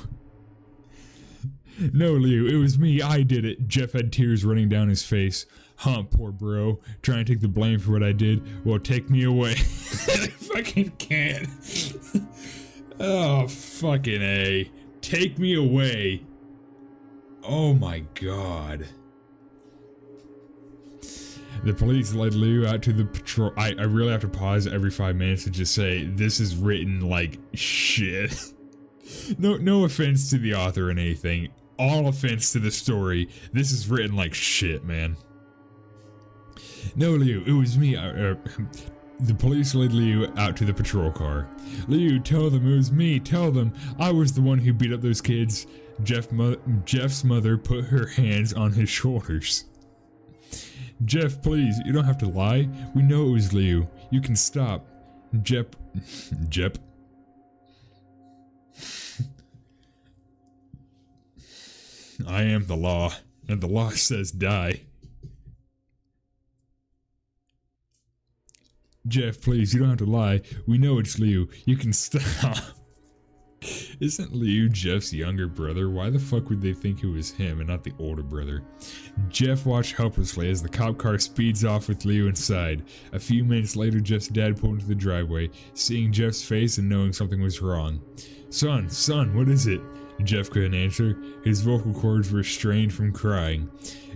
No, Liu, it was me. I did it. Jeff had tears running down his face. Huh, poor bro. Trying to take the blame for what I did. Well, take me away. I fucking can't. Oh, fucking A. Take me away. Oh my god. The police led Liu out to the patrol. I really have to pause every 5 minutes to just say, this is written like shit. No offense to the author and anything. All offense to the story. This is written like shit, man. No, Liu, it was me. The police led Liu out to the patrol car. Liu, tell them it was me. Tell them I was the one who beat up those kids. Jeff's mother put her hands on his shoulders. Jeff, please, you don't have to lie. We know it was Liu. You can stop. Jeff. I am the law, and the law says die. Jeff, please, you don't have to lie. We know it's Liu. You can stop. Isn't Liu Jeff's younger brother? Why the fuck would they think it was him and not the older brother? Jeff watched helplessly as the cop car speeds off with Liu inside. A few minutes later, Jeff's dad pulled into the driveway, seeing Jeff's face and knowing something was wrong. Son, what is it? Jeff couldn't answer. His vocal cords were strained from crying.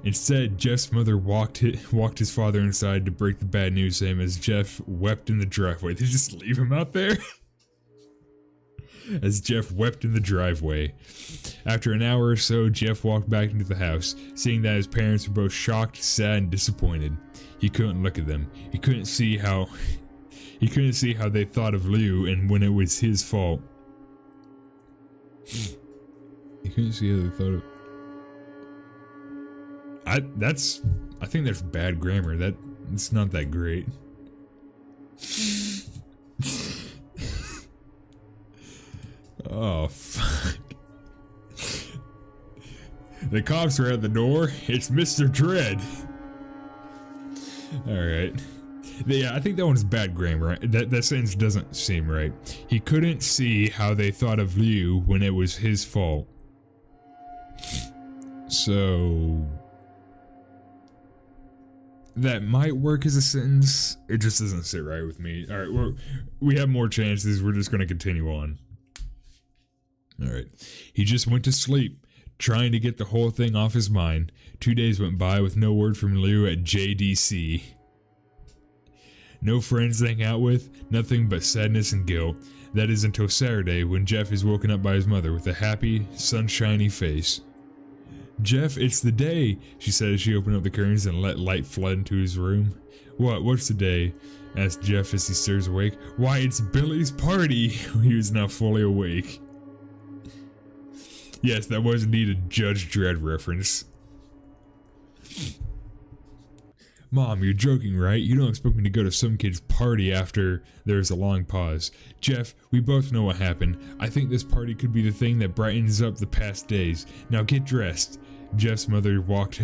Instead, Jeff's mother walked his father inside to break the bad news to him as Jeff wept in the driveway. They just leave him out there? As Jeff wept in the driveway. After an hour or so, Jeff walked back into the house, seeing that his parents were both shocked, sad, and disappointed. He couldn't look at them. He couldn't see how they thought of Liu and when it was his fault. He couldn't see how they thought of... I think that's bad grammar. It's not that great. Oh, fuck. The cops are at the door. It's Mr. Dread. Alright. Yeah, I think that one's bad grammar. That sentence doesn't seem right. He couldn't see how they thought of Liu when it was his fault. So that might work as a sentence. It just doesn't sit right with me. All right, we have more chances. We're just going to continue on. All right. He just went to sleep, trying to get the whole thing off his mind. 2 days went by with no word from Liu at JDC. No friends to hang out with, nothing but sadness and guilt. That is until Saturday, when Jeff is woken up by his mother with a happy, sunshiny face. "Jeff, it's the day," she said as she opened up the curtains and let light flood into his room. What's the day?" asked Jeff as he stirs awake. "Why, it's Billy's party." He was now fully awake. Yes, that was indeed a Judge Dredd reference. "Mom, you're joking, right? You don't expect me to go to some kid's party after..." There's a long pause. "Jeff, we both know what happened. I think this party could be the thing that brightens up the past days. Now get dressed." Jeff's mother walked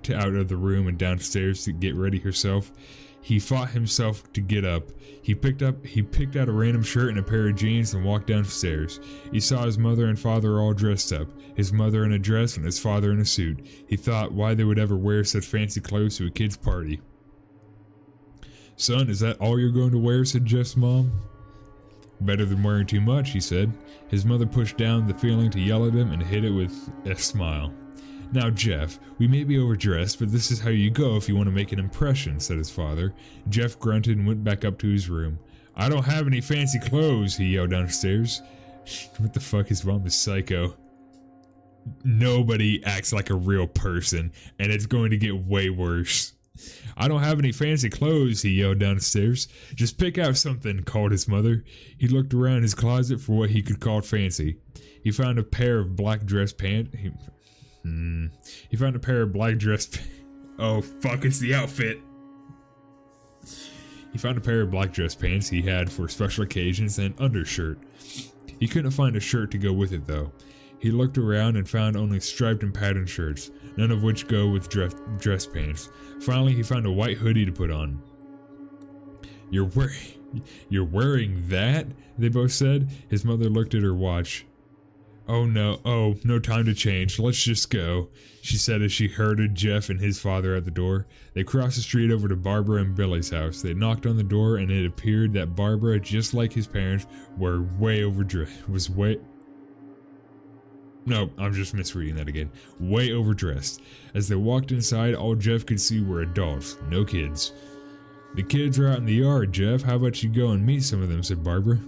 out of the room and downstairs to get ready herself. He fought himself to get up. He picked out a random shirt and a pair of jeans and walked downstairs. He saw his mother and father all dressed up, his mother in a dress and his father in a suit. He thought why they would ever wear such fancy clothes to a kid's party. "Son, is that all you're going to wear?" said Jeff's mom. "Better than wearing too much," he said. His mother pushed down the feeling to yell at him and hid it with a smile. "Now, Jeff, we may be overdressed, but this is how you go if you want to make an impression," said his father. Jeff grunted and went back up to his room. "I don't have any fancy clothes," he yelled downstairs. What the fuck, his mom is psycho. Nobody acts like a real person, and it's going to get way worse. "I don't have any fancy clothes," he yelled downstairs. "Just pick out something," called his mother. He looked around his closet for what he could call fancy. He found a pair of black dress pants. He found a pair of black dress. Oh fuck, it's the outfit. He found a pair of black dress pants he had for special occasions and an undershirt. He couldn't find a shirt to go with it though. He looked around and found only striped and patterned shirts, none of which go with dress pants. Finally, he found a white hoodie to put on. You're wearing that?" they both said. His mother looked at her watch. Oh, no time to change. Let's just go," she said as she herded Jeff and his father at the door. They crossed the street over to Barbara and Billy's house. They knocked on the door and it appeared that Barbara, just like his parents, was way overdressed. As they walked inside, all Jeff could see were adults, no kids. "The kids are out in the yard, Jeff. How about you go and meet some of them?" said Barbara.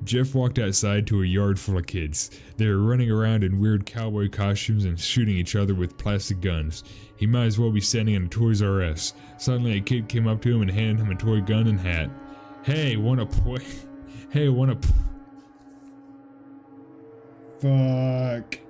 Jeff walked outside to a yard full of kids. They were running around in weird cowboy costumes and shooting each other with plastic guns. He might as well be standing in a Toys R Us. Suddenly a kid came up to him and handed him a toy gun and hat. Hey, wanna play? Fuck.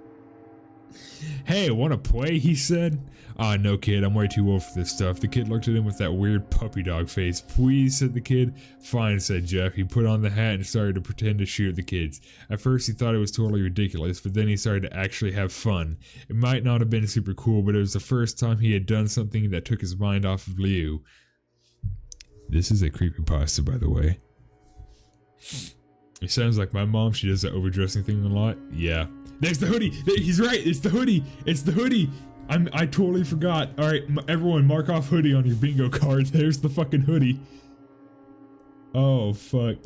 "Hey, wanna play?" he said. "Ah, no kid, I'm way too old for this stuff." The kid looked at him with that weird puppy dog face. "Please," said the kid. "Fine," said Jeff. He put on the hat and started to pretend to shoot at the kids. At first he thought it was totally ridiculous, but then he started to actually have fun. It might not have been super cool, but it was the first time he had done something that took his mind off of Liu. This is a creepypasta, by the way. It sounds like my mom. She does that overdressing thing a lot. Yeah. There's the hoodie. He's right. It's the hoodie. It's the hoodie. I totally forgot. All right, everyone, mark off hoodie on your bingo card. There's the fucking hoodie. Oh fuck.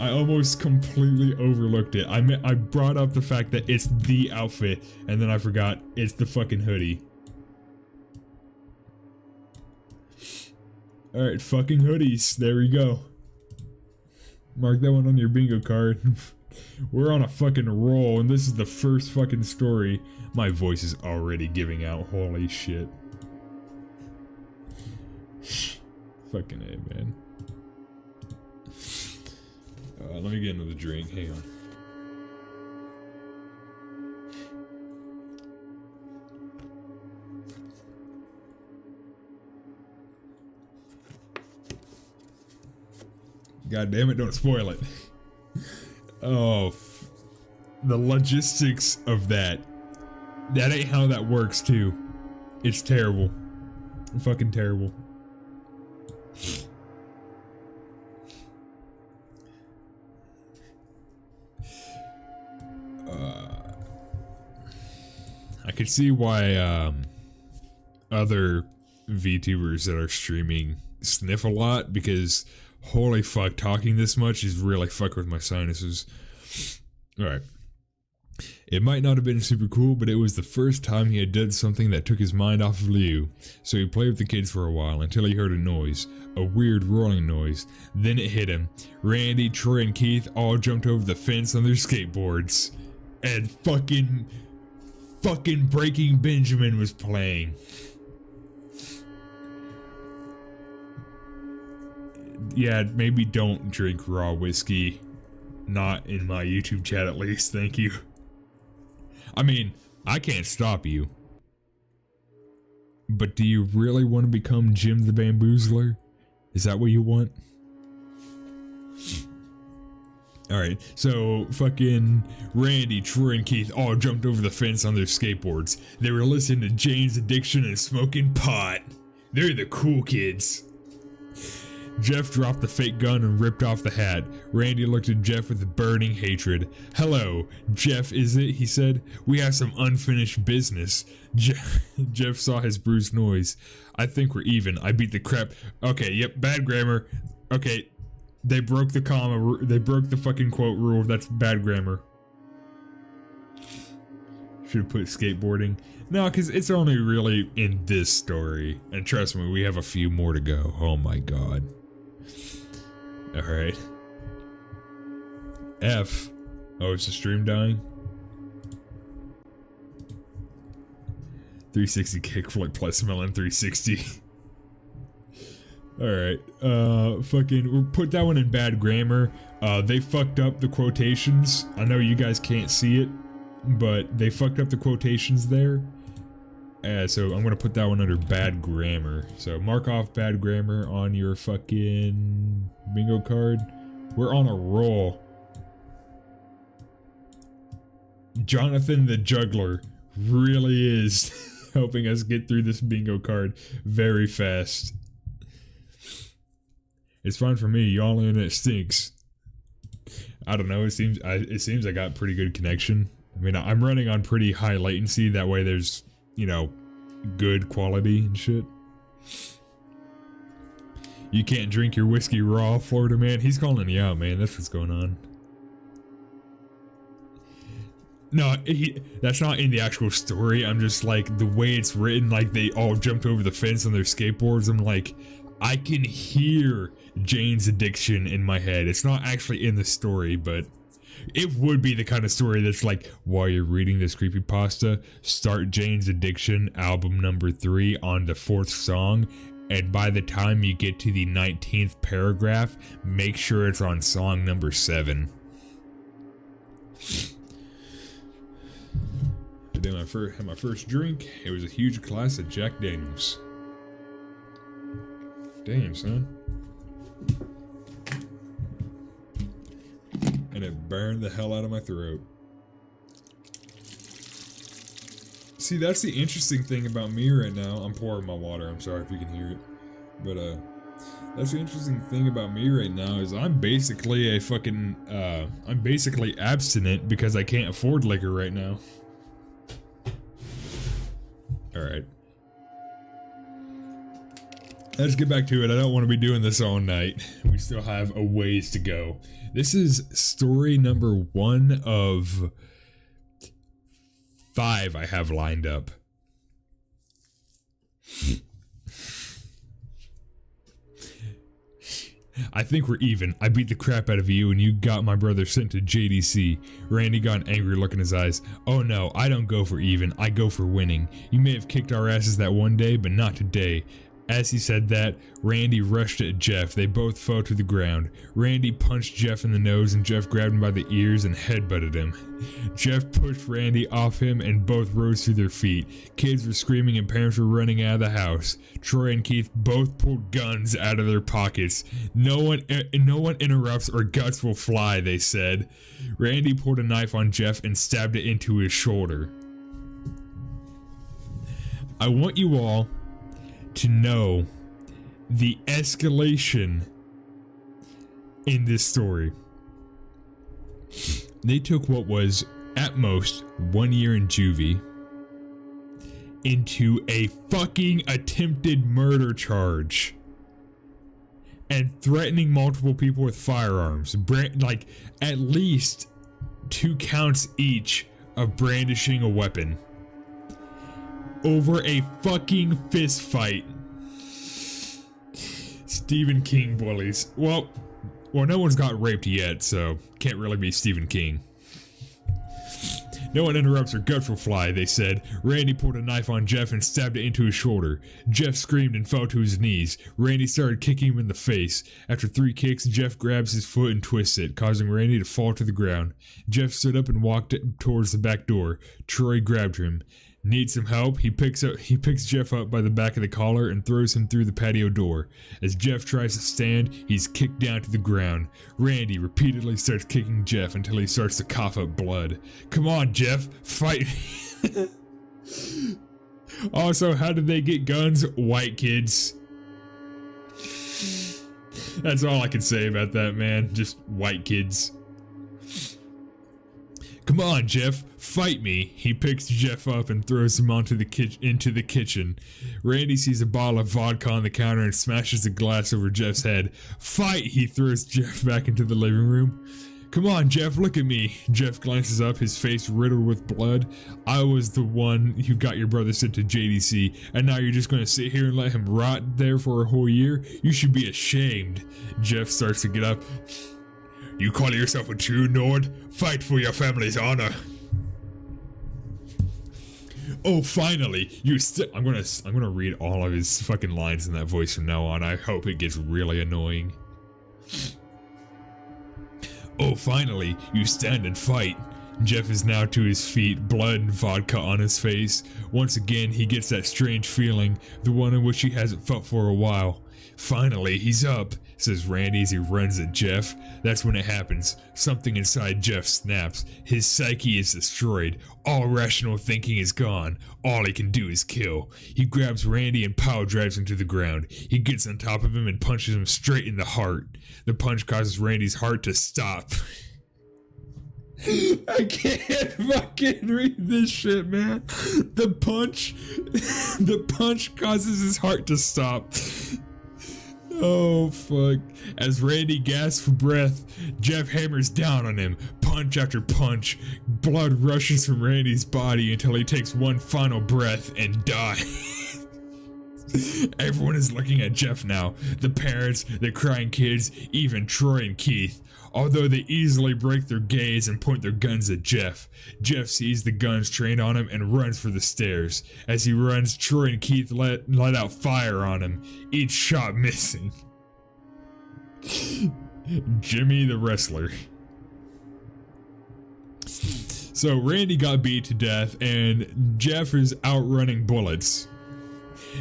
I almost completely overlooked it. I brought up the fact that it's the outfit, and then I forgot it's the fucking hoodie. All right, fucking hoodies. There we go. Mark that one on your bingo card. We're on a fucking roll, and this is the first fucking story. My voice is already giving out. Holy shit. Fucking A, man. Let me get another drink. Hang on. God damn it, don't spoil it. Oh, the logistics of that. That ain't how that works, too. It's terrible. Fucking terrible. I could see why other VTubers that are streaming sniff a lot, because holy fuck, talking this much is really fucking with my sinuses. Alright. It might not have been super cool, but it was the first time he had done something that took his mind off of Liu. So he played with the kids for a while until he heard a noise. A weird roaring noise. Then it hit him. Randy, Troy, and Keith all jumped over the fence on their skateboards. And fucking Breaking Benjamin was playing. Yeah, maybe don't drink raw whiskey. Not in my YouTube chat at least, thank you. I mean, I can't stop you. But do you really want to become Jim the Bamboozler? Is that what you want? Alright, so fucking Randy, Troy, and Keith all jumped over the fence on their skateboards. They were listening to Jane's Addiction and smoking pot. They're the cool kids. Jeff dropped the fake gun and ripped off the hat. Randy looked at Jeff with burning hatred. "Hello, Jeff, is it?" he said. "We have some unfinished business." Jeff saw his bruised nose. "I think we're even. I beat the crap." Okay, yep, bad grammar. Okay, they broke the comma. They broke the fucking quote rule. That's bad grammar. Should have put skateboarding. No, because it's only really in this story. And trust me, we have a few more to go. Oh my god. Alright. F. Oh, is the stream dying? 360 kickflip plus melon 360. Alright. Fucking, we'll put that one in bad grammar. They fucked up the quotations. I know you guys can't see it, but they fucked up the quotations there. So I'm gonna put that one under bad grammar. So mark off bad grammar on your fucking bingo card. We're on a roll. Jonathan the Juggler really is helping us get through this bingo card very fast. It's fine for me. Y'all internet stinks. I don't know. It seems I got pretty good connection. I mean, I'm running on pretty high latency. That way, there's, you know, good quality and shit. You can't drink your whiskey raw, Florida man. He's calling you out, man. That's what's going on. No, that's not in the actual story. I'm just like, the way it's written, like they all jumped over the fence on their skateboards. I'm like, I can hear Jane's Addiction in my head. It's not actually in the story, but it would be the kind of story that's like, while you're reading this creepypasta, start Jane's Addiction album number 3 on the 4th song, and by the time you get to the 19th paragraph, make sure it's on song number 7. I had my first drink. It was a huge glass of Jack Daniels. Damn, son. And it burned the hell out of my throat. See, that's the interesting thing about me right now. I'm pouring my water, I'm sorry if you can hear it. But, that's the interesting thing about me right now is I'm basically I'm basically abstinent because I can't afford liquor right now. Alright. Let's get back to it. I don't want to be doing this all night. We still have a ways to go. This is story number 1 of 5 I have lined up. I think we're even. I beat the crap out of you and you got my brother sent to JDC. Randy got an angry look in his eyes. Oh no, I don't go for even. I go for winning. You may have kicked our asses that one day, but not today. As he said that, Randy rushed at Jeff. They both fell to the ground. Randy punched Jeff in the nose and Jeff grabbed him by the ears and headbutted him. Jeff pushed Randy off him and both rose to their feet. Kids were screaming and parents were running out of the house. Troy and Keith both pulled guns out of their pockets. No one interrupts or guts will fly, they said. Randy pulled a knife on Jeff and stabbed it into his shoulder. I want you all to know the escalation in this story. They took what was at most 1 year in juvie into a fucking attempted murder charge and threatening multiple people with firearms, like at least 2 counts each of brandishing a weapon over a fucking fist fight. Stephen King bullies. Well, no one's got raped yet, so can't really be Stephen King. No one interrupts or guts will fly, they said. Randy pulled a knife on Jeff and stabbed it into his shoulder. Jeff screamed and fell to his knees. Randy started kicking him in the face. After 3 kicks, Jeff grabs his foot and twists it, causing Randy to fall to the ground. Jeff stood up and walked towards the back door. Troy grabbed him. Need some help? He picks Jeff up by the back of the collar and throws him through the patio door. As Jeff tries to stand, he's kicked down to the ground. Randy repeatedly starts kicking Jeff until he starts to cough up blood. Come on, Jeff, fight me. Also, how did they get guns? White kids. That's all I can say about that, man. Just white kids. Come on, Jeff, fight me. He picks Jeff up and throws him into the kitchen. Randy sees a bottle of vodka on the counter and smashes a glass over Jeff's head. Fight! He throws Jeff back into the living room. Come on, Jeff, look at me. Jeff glances up, his face riddled with blood. I was the one who got your brother sent to JDC, and now you're just going to sit here and let him rot there for a whole year? You should be ashamed. Jeff starts to get up. You call yourself a true Nord? Fight for your family's honor. Oh, finally, I'm gonna read all of his fucking lines in that voice from now on. I hope it gets really annoying. Oh, finally, you stand and fight. Jeff is now to his feet, blood and vodka on his face. Once again, he gets that strange feeling, the one in which he hasn't felt for a while. Finally, he's up, says Randy as he runs at Jeff. That's when it happens. Something inside Jeff snaps. His psyche is destroyed. All rational thinking is gone. All he can do is kill. He grabs Randy and power drives him to the ground. He gets on top of him and punches him straight in the heart. The punch causes Randy's heart to stop. I can't fucking read this shit, man. The punch causes his heart to stop. Oh, fuck. As Randy gasps for breath, Jeff hammers down on him, punch after punch. Blood rushes from Randy's body until he takes one final breath and dies. Everyone is looking at Jeff now. The parents, the crying kids, even Troy and Keith. Although they easily break their gaze and point their guns at Jeff. Jeff sees the guns trained on him and runs for the stairs. As he runs, Troy and Keith let out fire on him, each shot missing. Jimmy the wrestler. So Randy got beat to death and Jeff is outrunning bullets.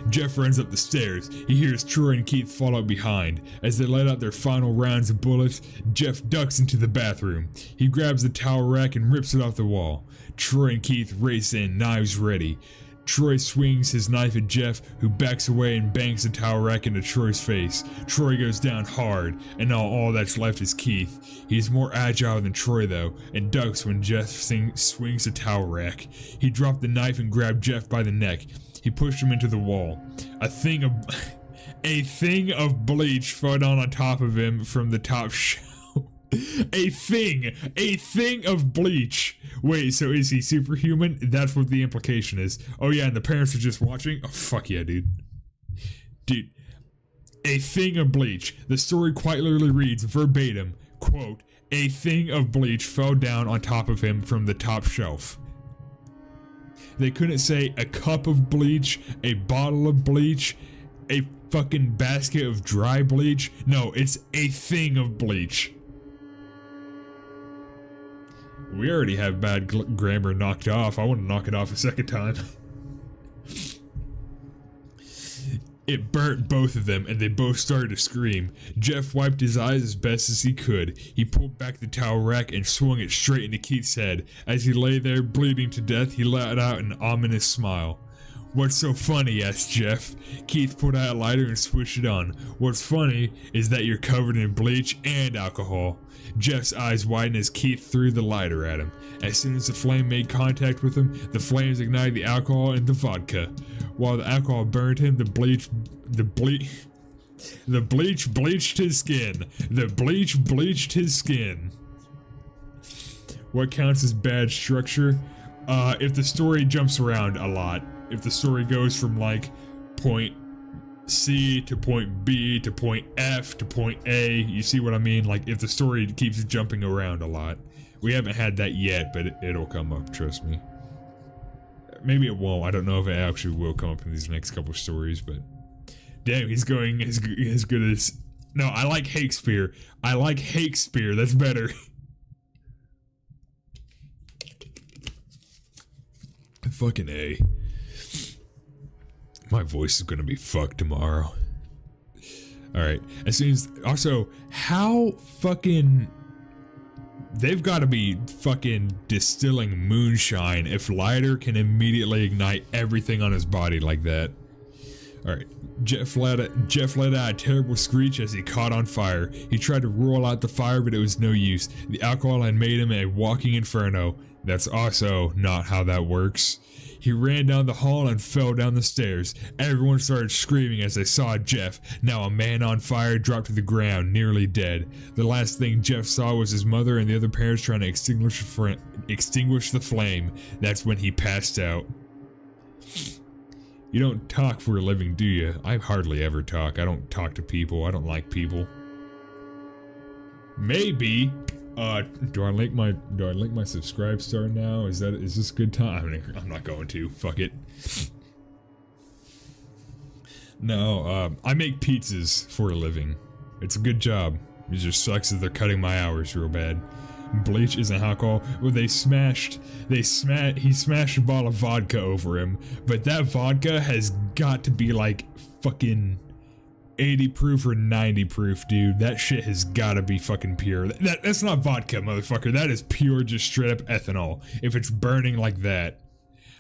Jeff runs up the stairs. He hears Troy and Keith fall out behind. As they let out their final rounds of bullets, Jeff ducks into the bathroom. He grabs the towel rack and rips it off the wall. Troy and Keith race in, knives ready. Troy swings his knife at Jeff, who backs away and bangs the towel rack into Troy's face. Troy goes down hard, and now all that's left is Keith. He's more agile than Troy though, and ducks when Jeff swings the towel rack. He dropped the knife and grabbed Jeff by the neck. He pushed him into the wall. A thing of bleach fell down on top of him from the top shelf. A thing of bleach. Wait, so is he superhuman? That's what the implication is. Oh yeah, and the parents are just watching? Oh fuck yeah, dude. Dude, a thing of bleach. The story quite literally reads verbatim, quote, a thing of bleach fell down on top of him from the top shelf. They couldn't say a cup of bleach, a bottle of bleach, a fucking basket of dry bleach. No, it's a thing of bleach. We already have bad grammar knocked off. I want to knock it off a second time. It burnt both of them and they both started to scream. Jeff wiped his eyes as best as he could. He pulled back the towel rack and swung it straight into Keith's head. As he lay there bleeding to death, he let out an ominous smile. What's so funny? Asked Jeff. Keith pulled out a lighter and switched it on. What's funny is that you're covered in bleach and alcohol. Jeff's eyes widened as Keith threw the lighter at him. As soon as the flame made contact with him, the flames ignited the alcohol and the vodka. While the alcohol burned him, the bleach bleached his skin. The bleach bleached his skin. What counts as bad structure? If the story jumps around a lot. If the story goes from like point C to point B to point F to point A, you see what I mean? Like if the story keeps jumping around a lot. We haven't had that yet, but it'll come up, trust me. Maybe it won't. I don't know if it actually will come up in these next couple stories, but damn, he's going as good as... No, I like Shakespeare. I like Shakespeare. That's better. Fucking A. My voice is gonna be fucked tomorrow. Alright, as soon as... Also, how fucking... They've gotta be fucking distilling moonshine if lighter can immediately ignite everything on his body like that. Alright, Jeff let out a terrible screech as he caught on fire. He tried to roll out the fire, but it was no use. The alcohol had made him a walking inferno. That's also not how that works. He ran down the hall and fell down the stairs. Everyone started screaming as they saw Jeff, now a man on fire, drop to the ground, nearly dead. The last thing Jeff saw was his mother and the other parents trying to extinguish the flame. That's when he passed out. You don't talk for a living, do you? I hardly ever talk. I don't talk to people. I don't like people. Maybe. Do I link my subscribe star now? Is this good time? I'm not going to. Fuck it. No, I make pizzas for a living. It's a good job. It just sucks that they're cutting my hours real bad. Bleach isn't alcohol. Well, he smashed a bottle of vodka over him, but that vodka has got to be like fucking 80 proof or 90 proof, dude. That shit has gotta be fucking pure. That's not vodka, motherfucker. That is pure, just straight up ethanol. If it's burning like that.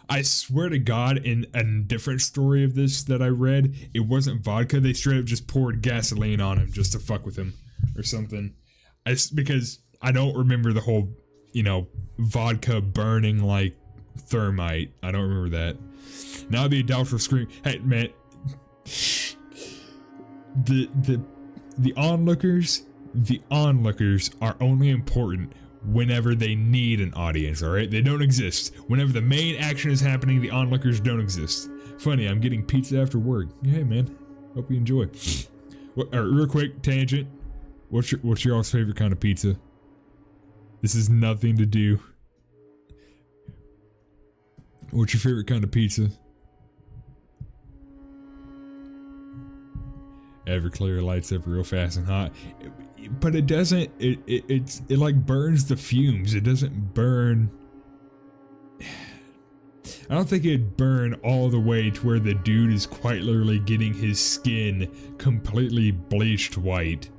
I swear to God, in a different story of this that I read, it wasn't vodka. They straight up just poured gasoline on him just to fuck with him or something. Because I don't remember the whole, vodka burning like thermite. I don't remember that. Now the adults were screaming, hey, man. The onlookers are only important whenever they need an audience, alright? They don't exist. Whenever the main action is happening, the onlookers don't exist. Funny, I'm getting pizza after work. Hey man, hope you enjoy. Real quick, tangent. What's y'all's favorite kind of pizza? This has nothing to do. What's your favorite kind of pizza? Everclear lights up real fast and hot, but it doesn't. It like burns the fumes. It doesn't burn. I don't think it'd burn all the way to where the dude is quite literally getting his skin completely bleached white.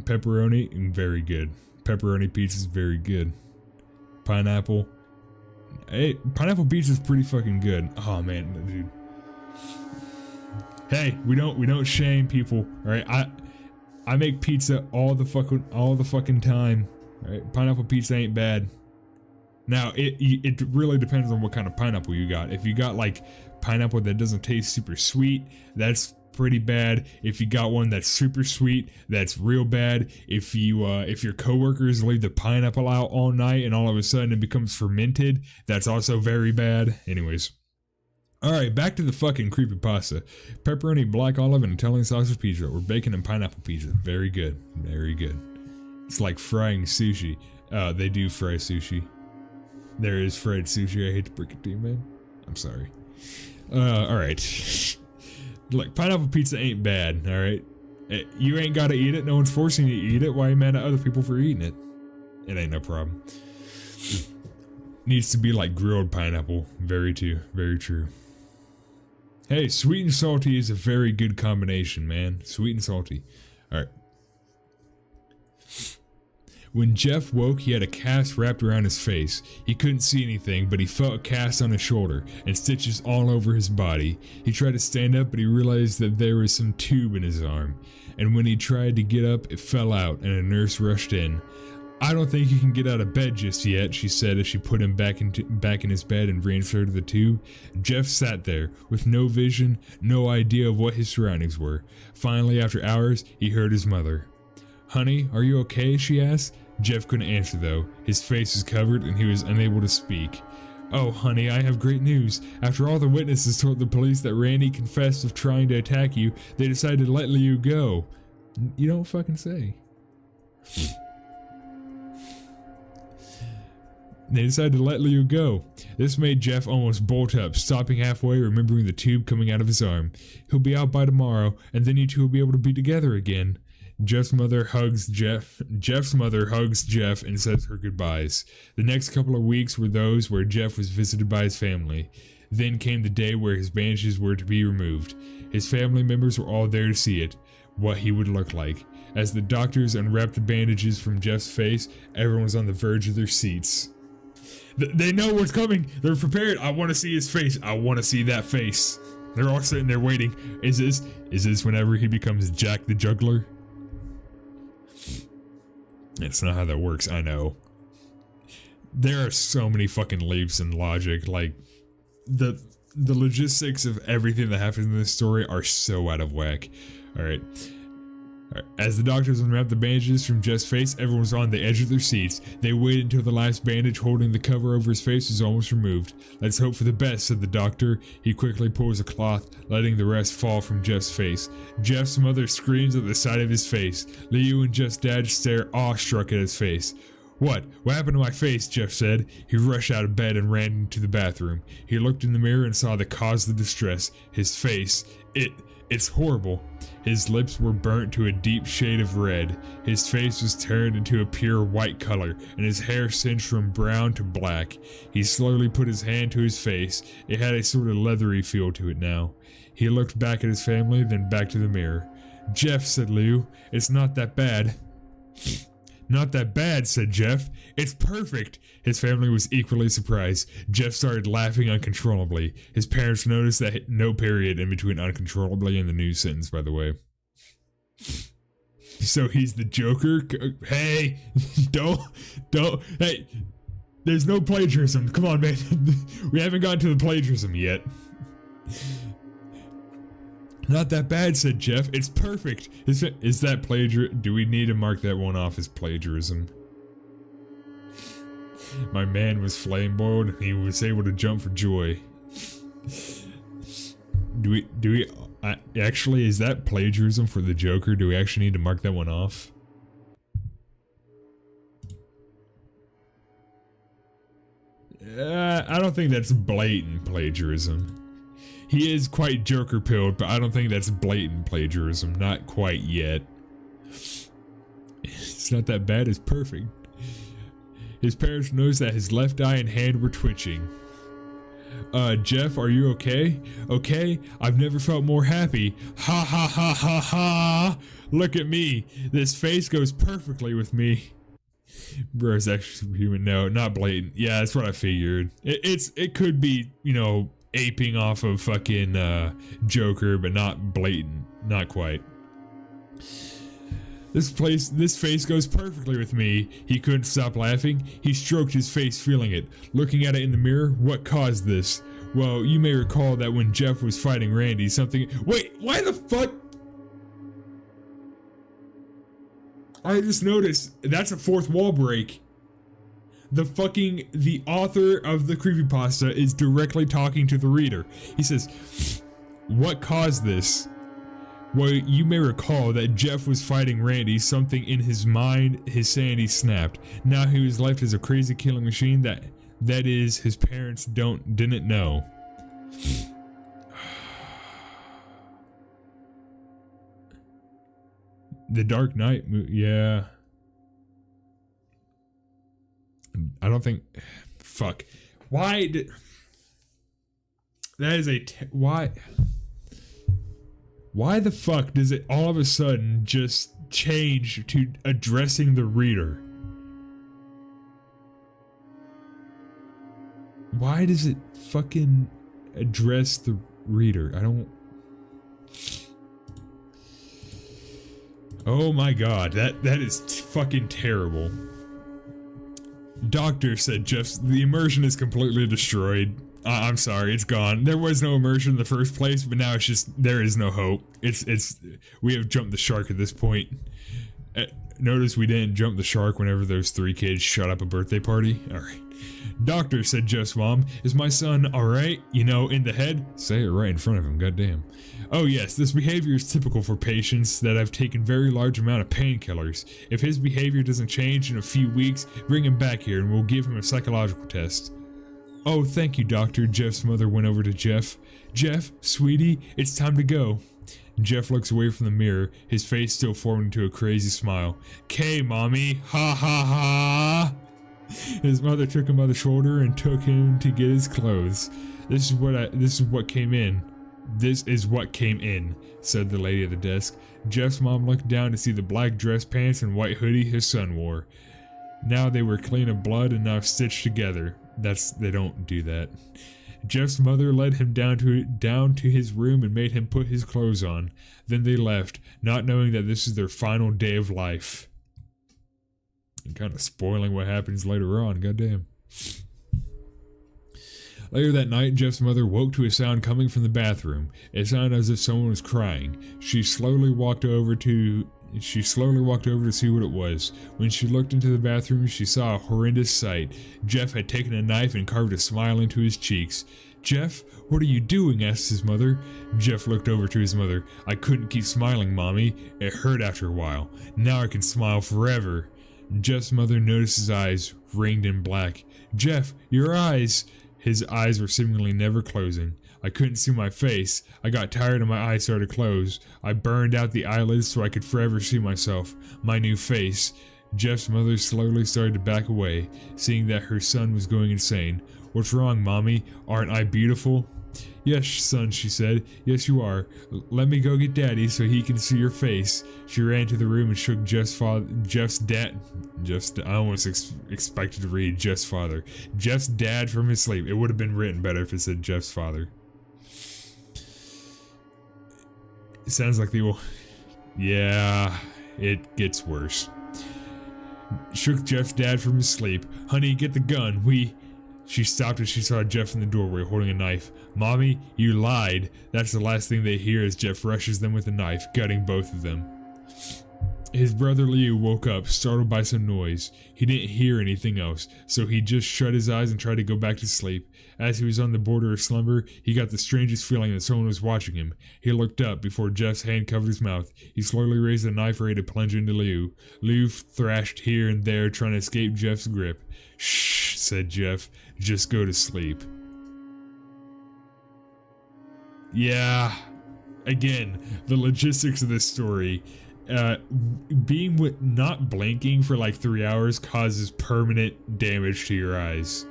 Pepperoni, very good. Pepperoni pizza is very good. Pineapple. Hey, pineapple pizza is pretty fucking good. Oh man, dude. Hey, we don't shame people, alright? I make pizza all the fucking time. Alright, pineapple pizza ain't bad. Now it really depends on what kind of pineapple you got. If you got like pineapple that doesn't taste super sweet, that's pretty bad. If you got one that's super sweet, that's real bad. If your coworkers leave the pineapple out all night and all of a sudden it becomes fermented, that's also very bad. Anyways. Alright, back to the fucking creepypasta. Pepperoni, black olive, and Italian sausage pizza, or bacon and pineapple pizza. Very good. Very good. It's like frying sushi. They do fry sushi. There is fried sushi. I hate to break it to you, man. I'm sorry. Alright. Look, pineapple pizza ain't bad, alright? You ain't gotta eat it. No one's forcing you to eat it. Why are you mad at other people for eating it? It ain't no problem. Needs to be like grilled pineapple. Very true. Hey, sweet and salty is a very good combination, man. Sweet and salty. Alright. When Jeff woke, he had a cast wrapped around his face. He couldn't see anything, but he felt a cast on his shoulder and stitches all over his body. He tried to stand up, but he realized that there was some tube in his arm. And when he tried to get up, it fell out and a nurse rushed in. "I don't think you can get out of bed just yet," she said as she put him back in his bed and reinserted the tube. Jeff sat there, with no vision, no idea of what his surroundings were. Finally, after hours, he heard his mother. "Honey, are you okay?" she asked. Jeff couldn't answer though. His face was covered and he was unable to speak. "Oh, honey, I have great news. After all the witnesses told the police that Randy confessed of trying to attack you, they decided to let you go." You don't fucking say. They decided to let Leo go. This made Jeff almost bolt up, stopping halfway, remembering the tube coming out of his arm. He'll be out by tomorrow, and then you two will be able to be together again. Jeff's mother hugs Jeff and says her goodbyes. The next couple of weeks were those where Jeff was visited by his family. Then came the day where his bandages were to be removed. His family members were all there to see it, what he would look like. As the doctors unwrapped the bandages from Jeff's face, everyone was on the verge of their seats. They know what's coming. They're prepared. I want to see his face. I want to see that face. They're all sitting there waiting. Is this whenever he becomes Jack the Juggler? That's not how that works, I know. There are so many fucking leaps in logic. Like, the logistics of everything that happens in this story are so out of whack. Alright. As the doctors unwrapped the bandages from Jeff's face, everyone was on the edge of their seats. They waited until the last bandage holding the cover over his face was almost removed. "Let's hope for the best," said the doctor. He quickly pulls a cloth, letting the rest fall from Jeff's face. Jeff's mother screams at the sight of his face. Leo and Jeff's dad stare awestruck at his face. What happened to my face?" Jeff said. He rushed out of bed and ran into the bathroom. He looked in the mirror and saw the cause of the distress. His face. It's horrible. His lips were burnt to a deep shade of red. His face was turned into a pure white color, and his hair singed from brown to black. He slowly put his hand to his face. It had a sort of leathery feel to it now. He looked back at his family, then back to the mirror. "Jeff," said Lou, "it's not that bad." "Not that bad," said Jeff. "It's perfect." His family was equally surprised. Jeff started laughing uncontrollably. His parents noticed that no period in between uncontrollably and the new sentence, by the way. "So he's the Joker?" Hey, don't, hey, there's no plagiarism. Come on, man. We haven't gotten to the plagiarism yet. "Not that bad," said Jeff. "It's perfect." Is that plagiarism? Do we need to mark that one off as plagiarism? My man was flame boiled and he was able to jump for joy. Do we actually, is that plagiarism for the Joker? Do we actually need to mark that one off? I don't think that's blatant plagiarism. He is quite Joker pilled, but I don't think that's blatant plagiarism. Not quite yet. It's not that bad, it's perfect. His parents noticed that his left eye and hand were twitching. Jeff, are you okay?" "Okay, I've never felt more happy." "Ha ha ha ha ha! Look at me. This face goes perfectly with me." Bro, it's actually human. No, not blatant. Yeah, that's what I figured. It could be, you know, aping off of fucking Joker, but not blatant. Not quite. This face goes perfectly with me." He couldn't stop laughing. He stroked his face, feeling it. Looking at it in the mirror, what caused this? "Well, you may recall that when Jeff was fighting Randy, something— Wait, why the fuck? I just noticed, that's a fourth wall break. The author of the creepypasta is directly talking to the reader. He says, "What caused this? Well, you may recall that Jeff was fighting Randy. Something in his mind, his sanity snapped. Now he was left as a crazy killing machine that is, his parents didn't know." The Dark Knight movie, yeah. I don't think, fuck. Why did, that is why the fuck does it all of a sudden just change to addressing the reader? Why does it fucking address the reader? I don't... Oh my god, that is fucking terrible. Doctor said the immersion is completely destroyed. I'm sorry, it's gone. There was no immersion in the first place, but now it's just, there is no hope. We have jumped the shark at this point. Notice we didn't jump the shark whenever those 3 kids shut up a birthday party. Alright. Doctor, said Jeff's mom, is my son alright? You know, in the head? Say it right in front of him, goddamn. Oh yes, this behavior is typical for patients that have taken very large amount of painkillers. If his behavior doesn't change in a few weeks, bring him back here and we'll give him a psychological test. Oh, thank you, doctor. Jeff's mother went over to Jeff. Jeff, sweetie, it's time to go. Jeff looks away from the mirror, his face still forming into a crazy smile. "'Kay, mommy, ha ha ha." His mother took him by the shoulder and took him to get his clothes. This is what came in, said the lady at the desk. Jeff's mom looked down to see the black dress pants and white hoodie his son wore. Now they were clean of blood and now stitched together. They don't do that. Jeff's mother led him down to his room and made him put his clothes on. Then they left, not knowing that this is their final day of life. And kind of spoiling what happens later on, goddamn. Later that night, Jeff's mother woke to a sound coming from the bathroom. It sounded as if someone was crying. She slowly walked over to see what it was. When she looked into the bathroom, she saw a horrendous sight. Jeff had taken a knife and carved a smile into his cheeks. "Jeff, what are you doing?" asked his mother. Jeff looked over to his mother. "I couldn't keep smiling, Mommy. It hurt after a while. Now I can smile forever." Jeff's mother noticed his eyes, ringed in black. "Jeff, your eyes!" His eyes were seemingly never closing. "I couldn't see my face. I got tired and my eyes started to close. I burned out the eyelids so I could forever see myself, my new face." Jeff's mother slowly started to back away, seeing that her son was going insane. "What's wrong, Mommy? Aren't I beautiful?" "Yes, son," she said. "Yes, you are. Let me go get Daddy so he can see your face." She ran to the room and shook Jeff's dad from his sleep. It would have been written better if it said Jeff's father. It sounds like the old... Yeah, it gets worse. Shook Jeff's dad from his sleep. "Honey, get the gun. She stopped as she saw Jeff in the doorway holding a knife. "Mommy, you lied." That's the last thing they hear as Jeff rushes them with a knife, gutting both of them. His brother Liu woke up, startled by some noise. He didn't hear anything else, so he just shut his eyes and tried to go back to sleep. As he was on the border of slumber, he got the strangest feeling that someone was watching him. He looked up before Jeff's hand covered his mouth. He slowly raised the knife ready to plunge into Liu. Liu thrashed here and there, trying to escape Jeff's grip. "Shh," said Jeff. "Just go to sleep." Yeah. Again, the logistics of this story. Not blinking for like 3 hours causes permanent damage to your eyes.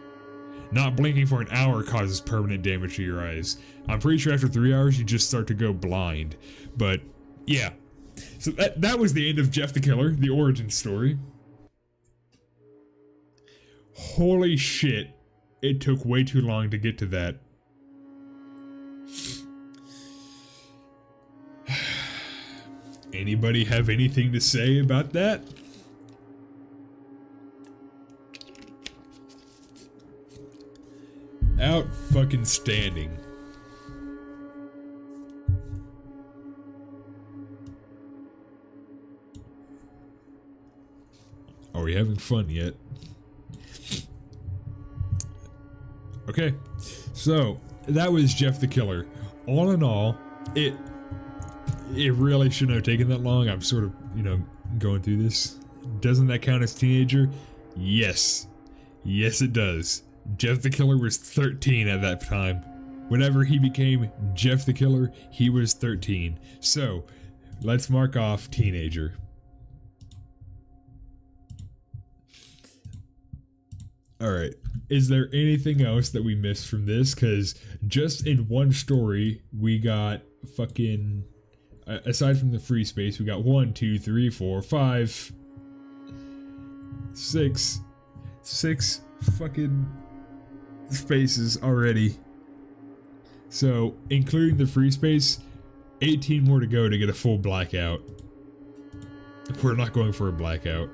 Not blinking for an hour causes permanent damage to your eyes. I'm pretty sure after 3 hours you just start to go blind. But yeah. So that was the end of Jeff the Killer, the origin story. Holy shit. It took way too long to get to that. Anybody have anything to say about that? Out fucking standing. Are we having fun yet? Okay, so that was Jeff the Killer. All in all, it really shouldn't have taken that long. I'm sort of, going through this. Doesn't that count as teenager? Yes. Yes, it does. Jeff the Killer was 13 at that time. Whenever he became Jeff the Killer, he was 13. So, let's mark off teenager. Alright, is there anything else that we missed from this? Because just in one story, we got fucking... aside from the free space, we got 1, 2, 3, 4, 5, 6 fucking spaces already. So, including the free space, 18 more to go to get a full blackout. We're not going for a blackout.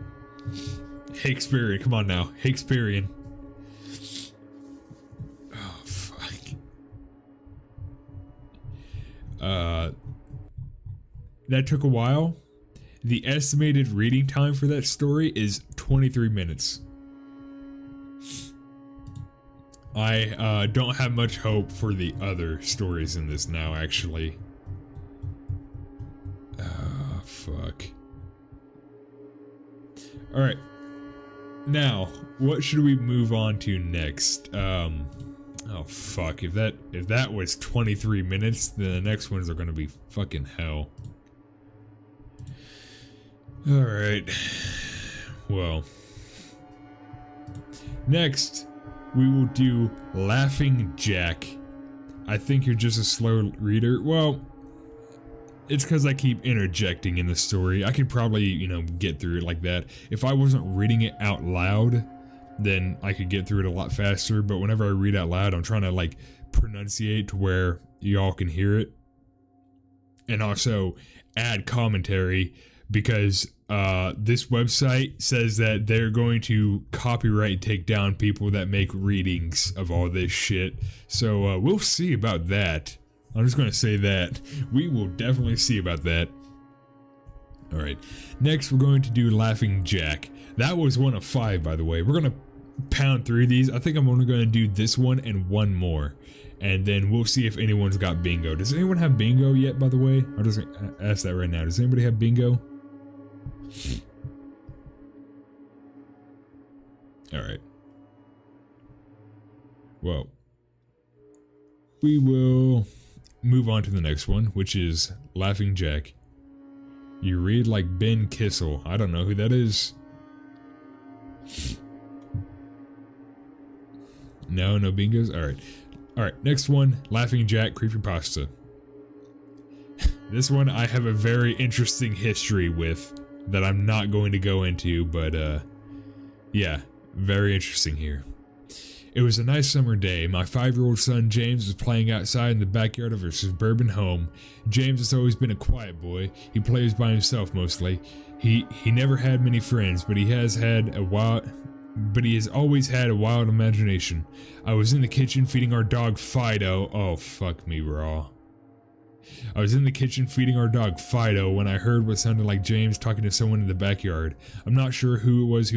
Shakespearean, come on now. Shakespearean. Oh, fuck. That took a while. The estimated reading time for that story is 23 minutes. I don't have much hope for the other stories in this now, actually. Fuck. Alright. Now, what should we move on to next? Oh fuck, if that was 23 minutes, then the next ones are gonna be fucking hell. Alright. Well. Next, we will do Laughing Jack. I think you're just a slow reader. Well, it's because I keep interjecting in the story. I could probably, you know, get through it like that. If I wasn't reading it out loud, then I could get through it a lot faster. But whenever I read out loud, I'm trying to, like, pronunciate to where y'all can hear it. And also add commentary because this website says that they're going to copyright take down people that make readings of all this shit. So we'll see about that. I'm just going to say that. We will definitely see about that. Alright, next we're going to do Laughing Jack. That was one of 5, by the way. We're going to pound through these. I think I'm only going to do this one and one more. And then we'll see if anyone's got bingo. Does anyone have bingo yet, by the way? I'll just ask that right now. Does anybody have bingo? Alright. Well, we will move on to the next one, which is Laughing Jack. You read like Ben Kissel. I don't know who that is. No bingos? Alright, next one, Laughing Jack Creepypasta. This one I have a very interesting history with that I'm not going to go into, but yeah, very interesting here. It was a nice summer day. My 5-year-old son James was playing outside in the backyard of our suburban home. James has always been a quiet boy. He plays by himself mostly. He never had many friends, but he has always had a wild imagination. I was in the kitchen feeding our dog Fido. Oh, fuck me raw. I was in the kitchen feeding our dog Fido when I heard what sounded like James talking to someone in the backyard. I'm not sure who it was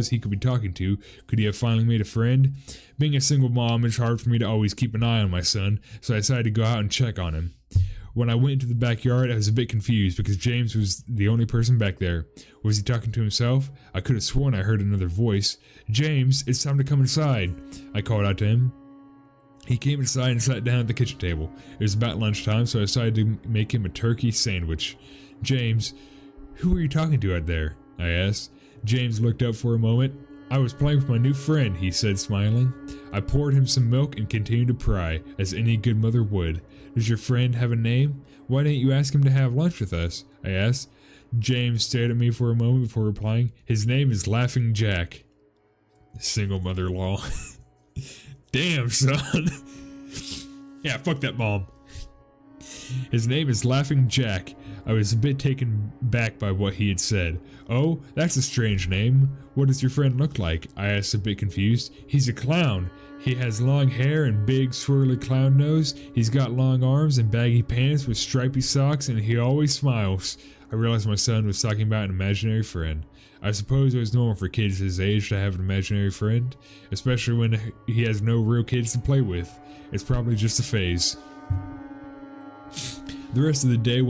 he could be talking to. Could he have finally made a friend? Being a single mom, it's hard for me to always keep an eye on my son, so I decided to go out and check on him. When I went into the backyard, I was a bit confused because James was the only person back there. Was he talking to himself? I could have sworn I heard another voice. James, it's time to come inside, I called out to him. He came inside and sat down at the kitchen table. It was about lunchtime, so I decided to make him a turkey sandwich. James, who were you talking to out there? I asked. James looked up for a moment. I was playing with my new friend, he said, smiling. I poured him some milk and continued to pry, as any good mother would. Does your friend have a name? Why didn't you ask him to have lunch with us? I asked. James stared at me for a moment before replying. His name is Laughing Jack. Single mother-in-law. Damn, son. Yeah, fuck that mom. His name is Laughing Jack. I was a bit taken back by what he had said. Oh, that's a strange name. What does your friend look like? I asked, a bit confused. He's a clown. He has long hair and big swirly clown nose. He's got long arms and baggy pants with stripy socks, and he always smiles. I realized my son was talking about an imaginary friend. I suppose it was normal for kids his age to have an imaginary friend, especially when he has no real kids to play with. It's probably just a phase. The rest of the day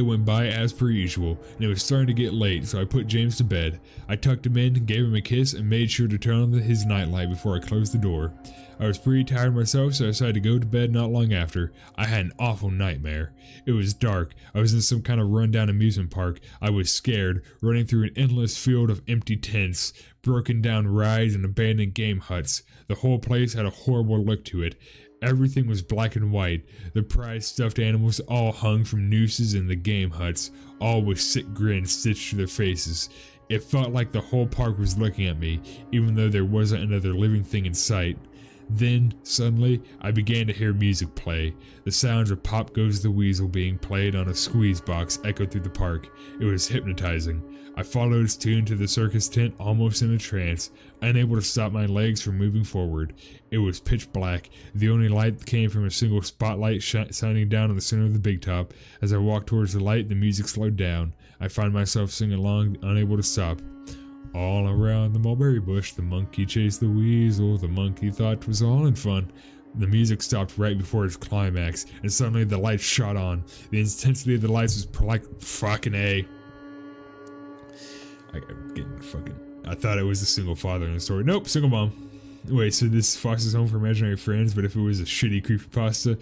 went by as per usual, and it was starting to get late, so I put James to bed. I tucked him in, gave him a kiss, and made sure to turn on his nightlight before I closed the door. I was pretty tired myself, so I decided to go to bed not long after. I had an awful nightmare. It was dark. I was in some kind of rundown amusement park. I was scared, running through an endless field of empty tents, broken down rides, and abandoned game huts. The whole place had a horrible look to it. Everything was black and white. The prized stuffed animals all hung from nooses in the game huts, all with sick grins stitched to their faces. It felt like the whole park was looking at me, even though there wasn't another living thing in sight. Then, suddenly, I began to hear music play. The sounds of Pop Goes the Weasel being played on a squeeze box echoed through the park. It was hypnotizing. I followed its tune to the circus tent almost in a trance, unable to stop my legs from moving forward. It was pitch black. The only light came from a single spotlight shining down on the center of the big top. As I walked towards the light, the music slowed down. I found myself singing along, unable to stop. All around the mulberry bush, the monkey chased the weasel. The monkey thought 'twas all in fun. The music stopped right before its climax, and suddenly the lights shot on. The intensity of the lights was like fucking A. I'm getting fucking... I thought it was a single father in the story. Nope, single mom. Wait, so this Fox's Home for Imaginary Friends, but if it was a shitty creepypasta...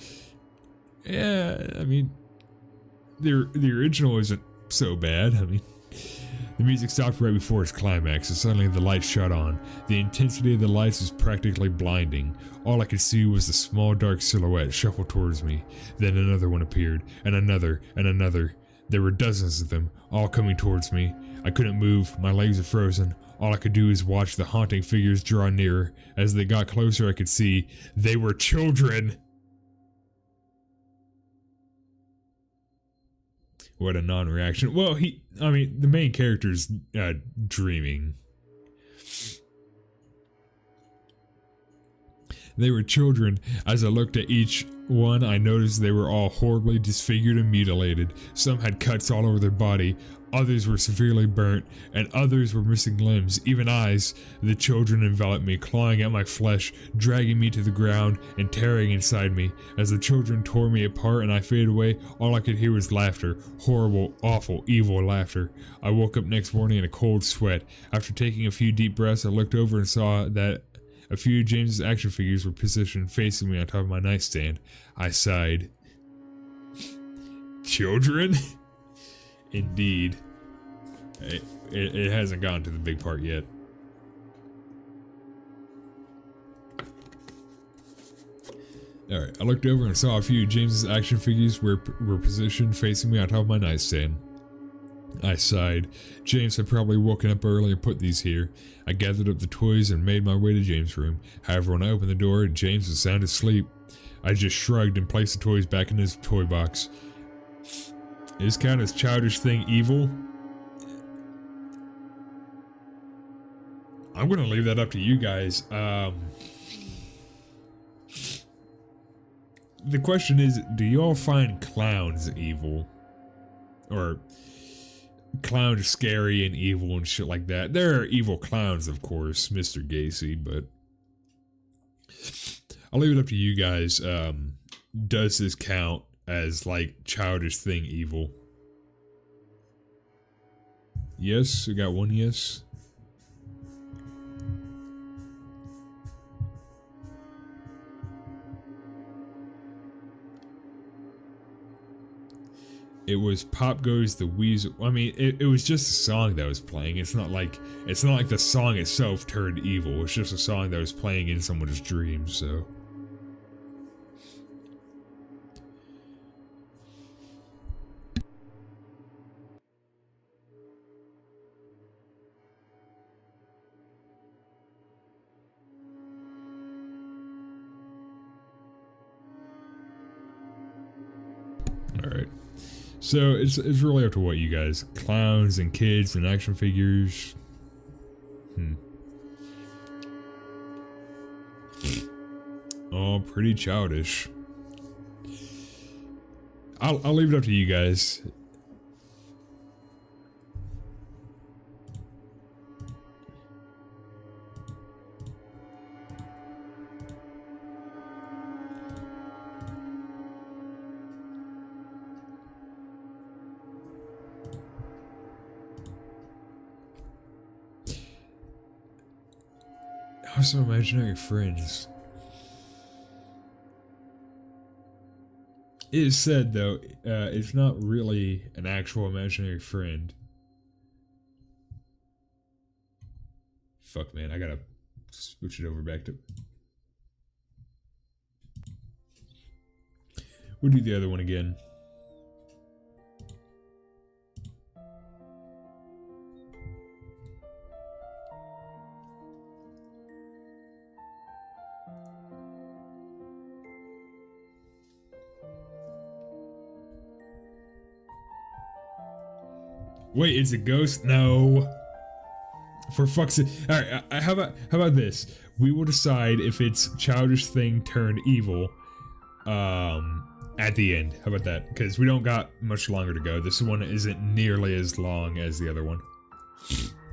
Yeah, I mean... The original isn't so bad, I mean... The music stopped right before its climax, and suddenly the lights shut on. The intensity of the lights was practically blinding. All I could see was a small dark silhouette shuffle towards me. Then another one appeared, and another, and another. There were dozens of them, all coming towards me. I couldn't move, my legs were frozen. All I could do is watch the haunting figures draw nearer. As they got closer, I could see they were children! What a non-reaction. Well, the main character's dreaming. They were children. As I looked at each one, I noticed they were all horribly disfigured and mutilated. Some had cuts all over their body, others were severely burnt, and others were missing limbs, even eyes. The children enveloped me, clawing at my flesh, dragging me to the ground, and tearing inside me. As the children tore me apart and I faded away, all I could hear was laughter. Horrible, awful, evil laughter. I woke up next morning in a cold sweat. After taking a few deep breaths, I looked over and saw that a few of James's action figures were positioned facing me on top of my nightstand. I sighed. Children? Indeed. It hasn't gotten to the big part yet. Alright, I looked over and saw a few of James's action figures were positioned facing me on top of my nightstand. I sighed. James had probably woken up early and put these here. I gathered up the toys and made my way to James' room. However, when I opened the door, James was sound asleep. I just shrugged and placed the toys back in his toy box. Is count as childish thing evil? I'm gonna leave that up to you guys. The question is, do you all find clowns evil? Or clowns scary and evil and shit like that? There are evil clowns, of course, Mr. Gacy, but I'll leave it up to you guys. Does this count as like childish thing evil? Yes, I got one yes. It was Pop Goes the Weasel. I mean, it was just a song that was playing. It's not like the song itself turned evil. It's just a song that was playing in someone's dreams, so. Alright. So it's really up to what you guys, clowns and kids and action figures. Oh, pretty childish. I'll leave it up to you guys. Have some imaginary friends. It is said, though, it's not really an actual imaginary friend. Fuck, man, I gotta switch it over back to... We'll do the other one again. Wait, it's a ghost? No. For fuck's sake. Alright, how about this? We will decide if it's childish thing turned evil at the end. How about that? Because we don't got much longer to go. This one isn't nearly as long as the other one.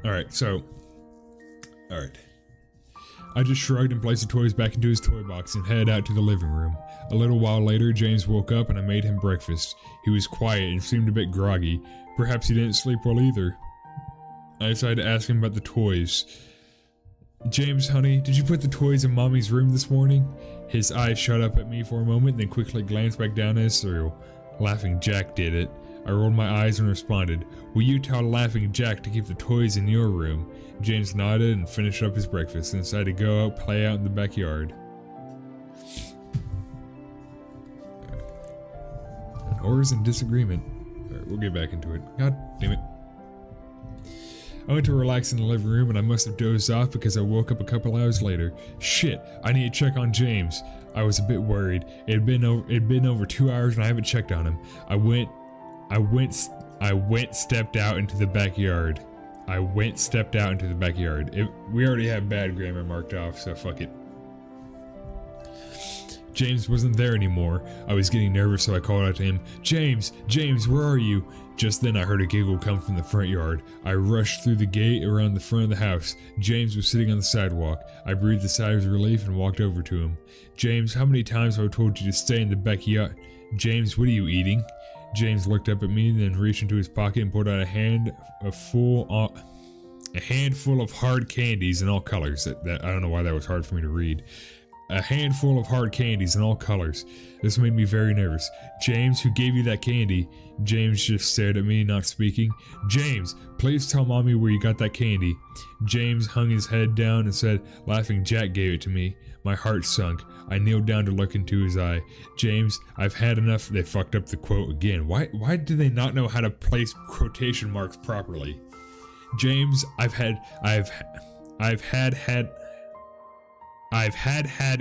Alright, so. Alright. I just shrugged and placed the toys back into his toy box and headed out to the living room. A little while later, James woke up and I made him breakfast. He was quiet and seemed a bit groggy. Perhaps he didn't sleep well either. I decided to ask him about the toys. James, honey, did you put the toys in Mommy's room this morning? His eyes shot up at me for a moment, then quickly glanced back down at his cereal. Laughing Jack did it. I rolled my eyes and responded, will you tell Laughing Jack to keep the toys in your room? James nodded and finished up his breakfast and decided to go out play out in the backyard. Horrors and disagreement. Alright, we'll get back into it. God damn it. I went to relax in the living room and I must have dozed off because I woke up a couple hours later. Shit, I need to check on James. I was a bit worried. It had been over 2 hours and I haven't checked on him. I went stepped out into the backyard. We already have bad grammar marked off, so fuck it. James wasn't there anymore. I was getting nervous, so I called out to him, James, where are you? Just then I heard a giggle come from the front yard. I rushed through the gate around the front of the house. James was sitting on the sidewalk. I breathed a sigh of relief and walked over to him. James, how many times have I told you to stay in the backyard? James, what are you eating? James looked up at me, then reached into his pocket and pulled out a handful of hard candies in all colors. That I don't know why that was hard for me to read. A handful of hard candies in all colors. This made me very nervous. James, who gave you that candy? James just stared at me, not speaking. James, please tell Mommy where you got that candy. James hung his head down and said, Laughing Jack gave it to me. My heart sunk. I kneeled down to look into his eye. James, I've had enough. They fucked up the quote again. Why do they not know how to place quotation marks properly? James, I've had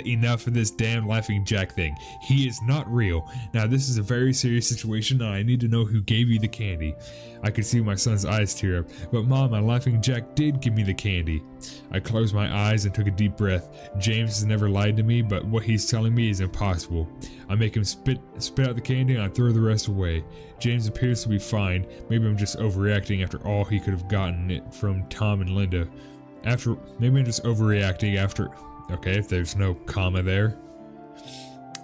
enough of this damn Laughing Jack thing. He is not real. Now this is a very serious situation and I need to know who gave you the candy. I could see my son's eyes tear up. But Mom, my Laughing Jack did give me the candy. I closed my eyes and took a deep breath. James has never lied to me, but what he's telling me is impossible. I make him spit out the candy and I throw the rest away. James appears to be fine. Maybe I'm just overreacting after all he could have gotten it from Tom and Linda. Maybe I'm just overreacting after... Okay, if there's no comma there.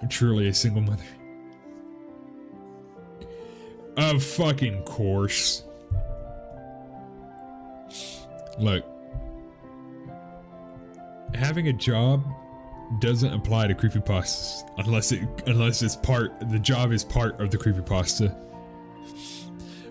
I'm truly a single mother. Of fucking course. Look. Having a job doesn't apply to creepypastas unless the job is part of the creepypasta.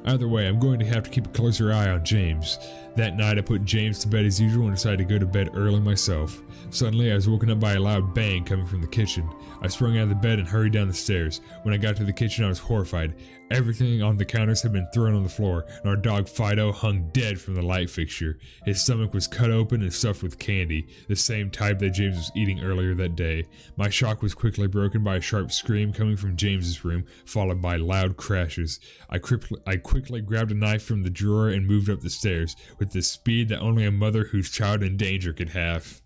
Either way, I'm going to have to keep a closer eye on James. That night I put James to bed as usual and decided to go to bed early myself. Suddenly I was woken up by a loud bang coming from the kitchen. I sprung out of the bed and hurried down the stairs. When I got to the kitchen I was horrified. Everything on the counters had been thrown on the floor, and our dog Fido hung dead from the light fixture. His stomach was cut open and stuffed with candy, the same type that James was eating earlier that day. My shock was quickly broken by a sharp scream coming from James's room, followed by loud crashes. I quickly grabbed a knife from the drawer and moved up the stairs, with the speed that only a mother whose child in danger could have.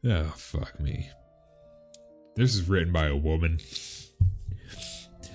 Oh, fuck me. This is written by a woman.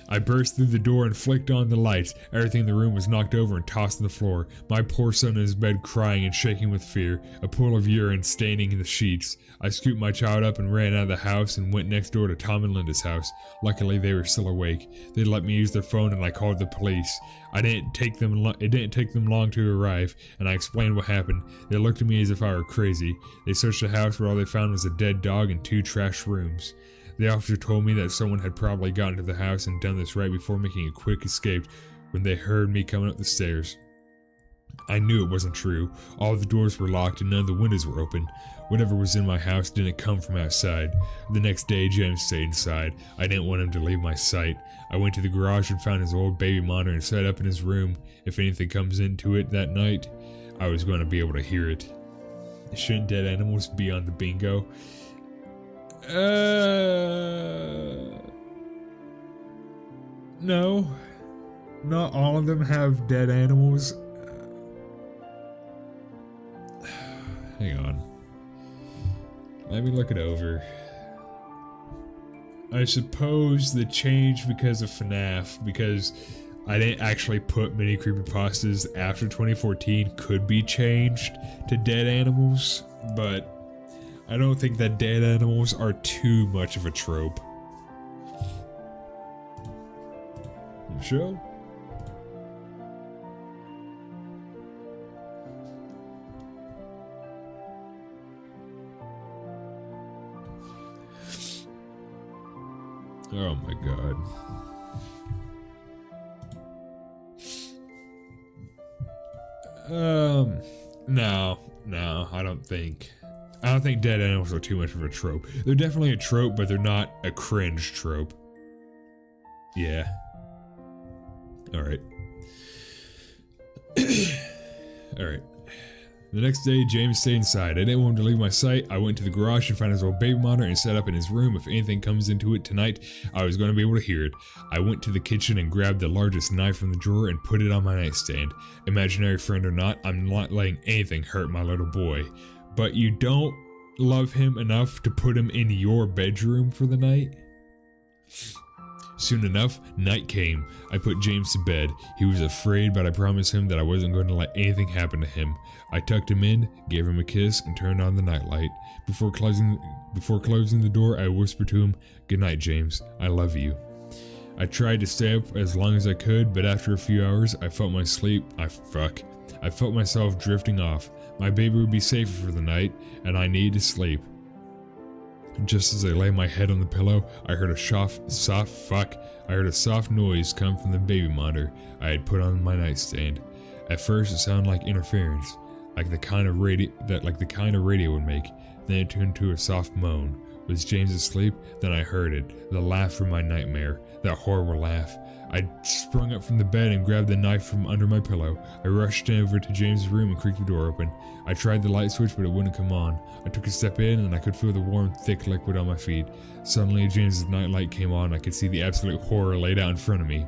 I burst through the door and flicked on the lights. Everything in the room was knocked over and tossed on the floor. My poor son in his bed crying and shaking with fear, a pool of urine staining the sheets. I scooped my child up and ran out of the house and went next door to Tom and Linda's house. Luckily they were still awake. They let me use their phone and I called the police. It didn't take them long to arrive, and I explained what happened. They looked at me as if I were crazy. They searched the house where all they found was a dead dog and 2 trash rooms. The officer told me that someone had probably gotten to the house and done this right before making a quick escape when they heard me coming up the stairs. I knew it wasn't true. All the doors were locked and none of the windows were open. Whatever was in my house didn't come from outside. The next day, James stayed inside. I didn't want him to leave my sight. I went to the garage and found his old baby monitor and set up in his room. If anything comes into it that night, I was going to be able to hear it. Shouldn't dead animals be on the bingo? No. Not all of them have dead animals. Hang on. Let me look it over. I suppose the change because of FNAF, because I didn't actually put many creepypastas after 2014 could be changed to dead animals, but I don't think that dead animals are too much of a trope. Show? Oh my god. No, I don't think dead animals are too much of a trope. They're definitely a trope, but they're not a cringe trope. Yeah. Alright. Alright. The next day, James stayed inside. I didn't want him to leave my sight. I went to the garage and found his old baby monitor and set up in his room. If anything comes into it tonight, I was going to be able to hear it. I went to the kitchen and grabbed the largest knife from the drawer and put it on my nightstand. Imaginary friend or not, I'm not letting anything hurt my little boy. But you don't love him enough to put him in your bedroom for the night? Soon enough, night came. I put James to bed. He was afraid, but I promised him that I wasn't going to let anything happen to him. I tucked him in, gave him a kiss, and turned on the nightlight. Before closing the door, I whispered to him, "Good night, James. I love you." I tried to stay up as long as I could, but after a few hours, I felt myself drifting off. My baby would be safer for the night, and I needed to sleep. Just as I lay my head on the pillow, I heard a soft noise come from the baby monitor I had put on my nightstand. At first, it sounded like interference, like the kind of radio would make. Then it turned to a soft moan. Was James asleep? Then I heard it, the laugh from my nightmare, that horrible laugh. I sprung up from the bed and grabbed the knife from under my pillow. I rushed over to James' room and creaked the door open. I tried the light switch, but it wouldn't come on. I took a step in and I could feel the warm, thick liquid on my feet. Suddenly, James' nightlight came on. I could see the absolute horror laid out in front of me.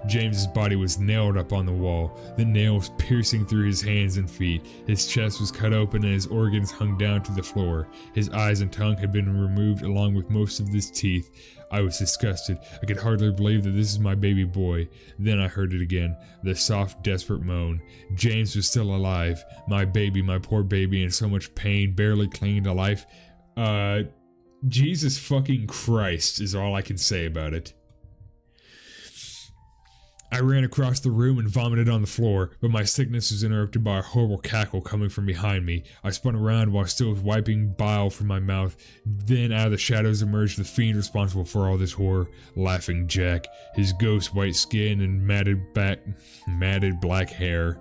James's body was nailed up on the wall, the nails piercing through his hands and feet. His chest was cut open and his organs hung down to the floor. His eyes and tongue had been removed along with most of his teeth. I was disgusted. I could hardly believe that this is my baby boy. Then I heard it again, the soft, desperate moan. James was still alive. My baby, my poor baby, in so much pain, barely clinging to life. Jesus fucking Christ is all I can say about it. I ran across the room and vomited on the floor, but my sickness was interrupted by a horrible cackle coming from behind me. I spun around while still wiping bile from my mouth. Then out of the shadows emerged the fiend responsible for all this horror, Laughing Jack. His ghost white skin and matted black hair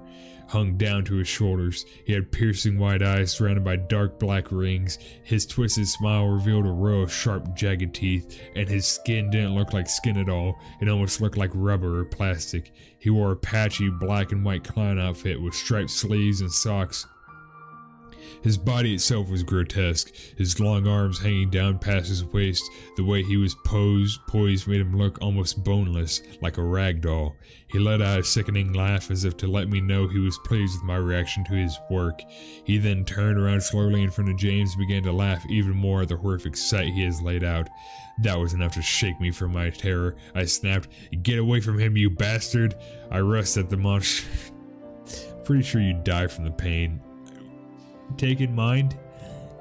hung down to his shoulders. He had piercing white eyes surrounded by dark black rings. His twisted smile revealed a row of sharp, jagged teeth, and his skin didn't look like skin at all. It almost looked like rubber or plastic. He wore a patchy black and white clown outfit with striped sleeves and socks. His body itself was grotesque, his long arms hanging down past his waist. The way he was poised made him look almost boneless, like a rag doll. He let out a sickening laugh as if to let me know he was pleased with my reaction to his work. He then turned around slowly in front of James and began to laugh even more at the horrific sight he has laid out. That was enough to shake me from my terror. I snapped, "Get away from him, you bastard!" I rushed at the monster. Pretty sure you'd die from the pain. Take in mind,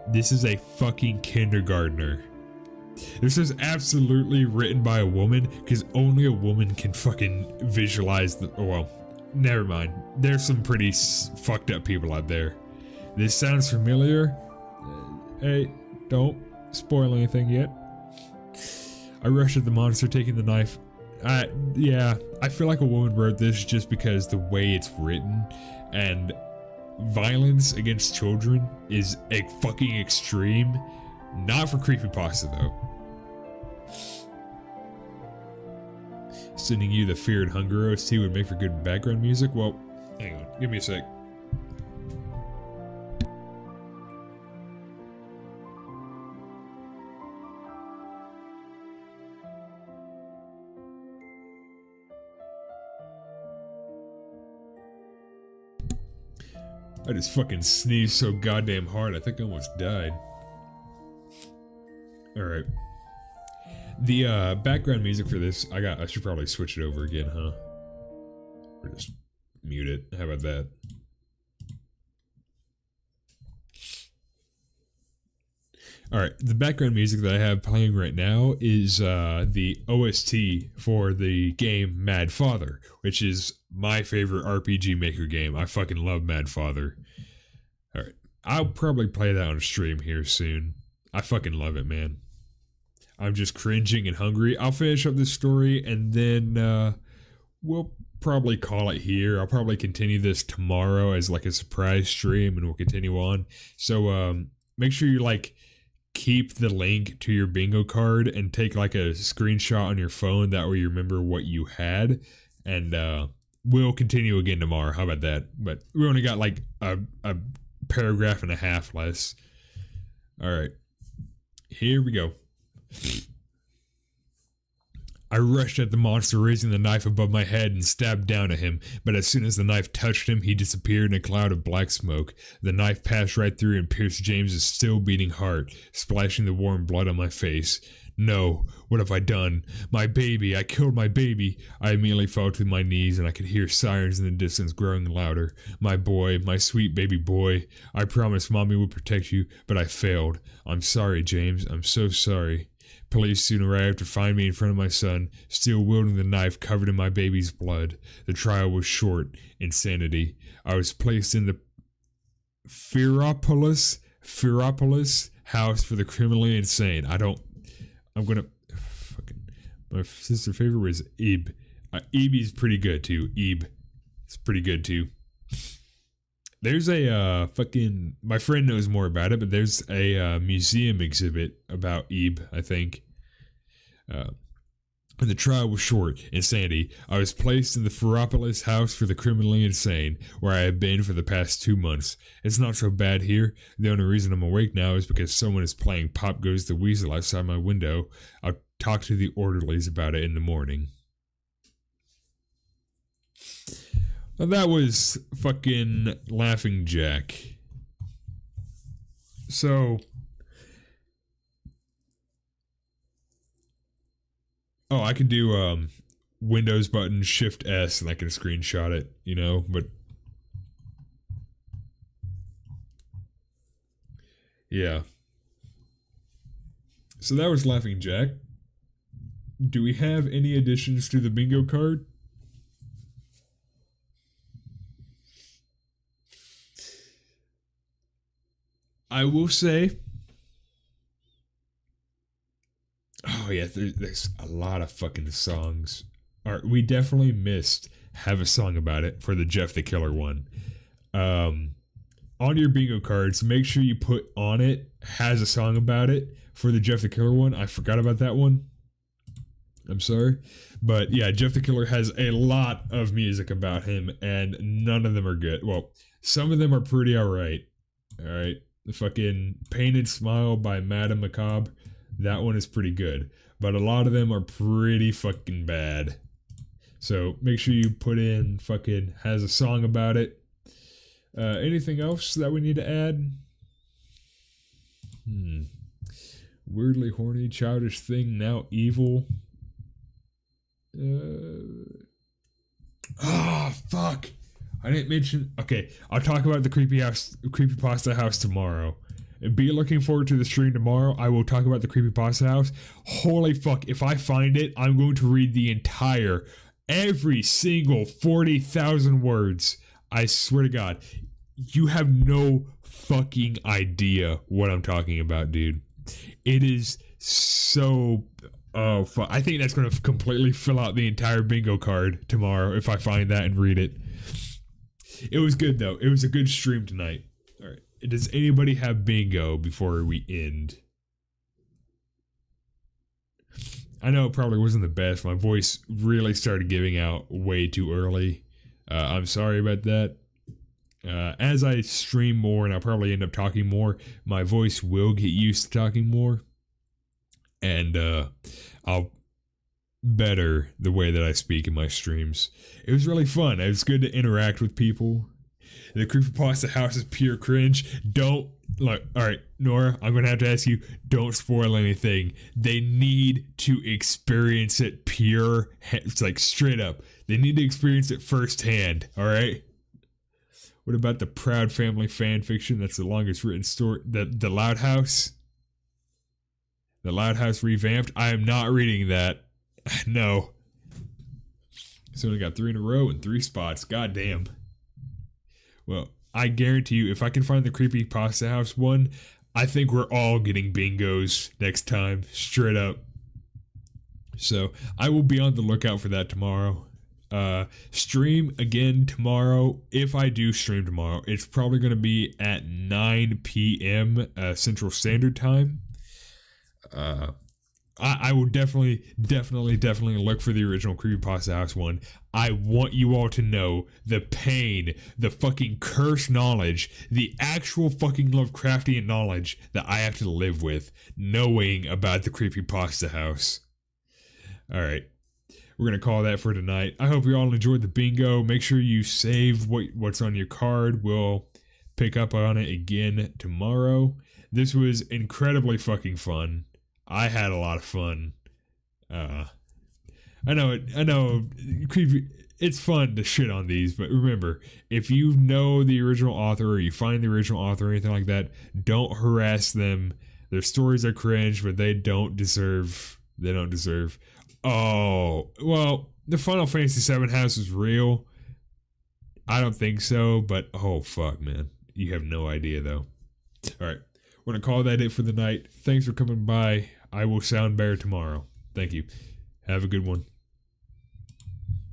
this is a fucking kindergartner. This is absolutely written by a woman, because only a woman can fucking visualize the— well, never mind. There's some pretty fucked up people out there. This sounds familiar? Hey, don't spoil anything yet. I rushed at the monster, taking the knife. Yeah, I feel like a woman wrote this just because the way it's written, and violence against children is a fucking extreme. Not for creepypasta though. Sending you the Fear and Hunger OST would make for good background music. Well, hang on, give me a sec. I just fucking sneezed so goddamn hard, I think I almost died. Alright. The background music for this, I should probably switch it over again, huh? Or just mute it. How about that? Alright, the background music that I have playing right now is the OST for the game Mad Father, which is my favorite RPG Maker game. I fucking love Mad Father. Alright, I'll probably play that on stream here soon. I fucking love it, man. I'm just cringing and hungry. I'll finish up this story and then we'll probably call it here. I'll probably continue this tomorrow as like a surprise stream and we'll continue on. So make sure you like keep the link to your bingo card and take like a screenshot on your phone. That way you remember what you had. And we'll continue again tomorrow. How about that? But we only got like a paragraph and a half less. Alright. Here we go. I rushed at the monster, raising the knife above my head and stabbed down at him, but as soon as the knife touched him, he disappeared in a cloud of black smoke. The knife passed right through and pierced James's still beating heart, splashing the warm blood on my face. No, what have I done? My baby, I killed my baby. I immediately fell to my knees and I could hear sirens in the distance growing louder. My boy, my sweet baby boy. I promised Mommy would protect you, but I failed. I'm sorry, James. I'm so sorry. Police soon arrived to find me in front of my son, still wielding the knife covered in my baby's blood. The trial was short. Insanity. I was placed in the Pheropolis house for the criminally insane. My sister's favorite was Ib. Ibby's pretty good too. Ib. It's pretty good too. There's a my friend knows more about it, but there's a museum exhibit about Ib, I think. And the trial was short. Insanity. I was placed in the Pheropolis house for the criminally insane, where I have been for the past 2 months. It's not so bad here. The only reason I'm awake now is because someone is playing Pop Goes the Weasel outside my window. I'll talk to the orderlies about it in the morning. Well, that was fucking Laughing Jack. So, I can do Windows button Shift S and I can screenshot it, you know, but yeah. So that was Laughing Jack. Do we have any additions to the bingo card? I will say, oh yeah, there's a lot of fucking songs. We definitely missed Have a Song About It for the Jeff the Killer one. On your bingo cards, make sure you put on it Has a Song About It for the Jeff the Killer one. I forgot about that one. I'm sorry. But yeah, Jeff the Killer has a lot of music about him and none of them are good. Well, some of them are pretty alright. Alright. The fucking Painted Smile by Madame Macabre, that one is pretty good. But a lot of them are pretty fucking bad. So make sure you put in fucking Has a Song About It. Anything else that we need to add? Weirdly horny, childish thing, now evil. Fuck. I didn't mention. Okay, I'll talk about the creepypasta house tomorrow. Be looking forward to the stream tomorrow. I will talk about the creepypasta house. Holy fuck! If I find it, I'm going to read the every single 40,000 words. I swear to God, you have no fucking idea what I'm talking about, dude. It is so. Oh fuck! I think that's going to completely fill out the entire bingo card tomorrow if I find that and read it. It was good though. It was a good stream tonight. All right. Does anybody have bingo before we end? I know it probably wasn't the best. My voice really started giving out way too early. I'm sorry about that. As I stream more and I'll probably end up talking more, my voice will get used to talking more. And I'll better the way that I speak in my streams. It was really fun. It was good to interact with people. The Creepypasta house is pure cringe. Don't, like, alright, Nora, I'm gonna have to ask you, don't spoil anything. They need to experience it pure, it's like straight up. They need to experience it firsthand, alright? What about the Proud Family fan fiction? That's the longest written story. The Loud House? The Loud House revamped? I am not reading that. No. So we got 3 in a row and 3 spots. God damn. Well, I guarantee you, if I can find the Creepypasta House one, I think we're all getting bingos next time, straight up. So, I will be on the lookout for that tomorrow. Stream again tomorrow. If I do stream tomorrow, it's probably going to be at 9 p.m. Central Standard Time. I will definitely look for the original Creepypasta House one. I want you all to know the pain, the fucking cursed knowledge, the actual fucking Lovecraftian knowledge that I have to live with, knowing about the Creepypasta House. Alright, we're going to call that for tonight. I hope you all enjoyed the bingo. Make sure you save what's on your card. We'll pick up on it again tomorrow. This was incredibly fucking fun. I had a lot of fun. I know, creepy. It's fun to shit on these, but remember, if you know the original author or you find the original author or anything like that, don't harass them. Their stories are cringe, but they don't deserve. Oh, well, the Final Fantasy VII house is real. I don't think so, but oh fuck, man, you have no idea though. All right, we're gonna call that it for the night. Thanks for coming by. I will sound better tomorrow. Thank you. Have a good one.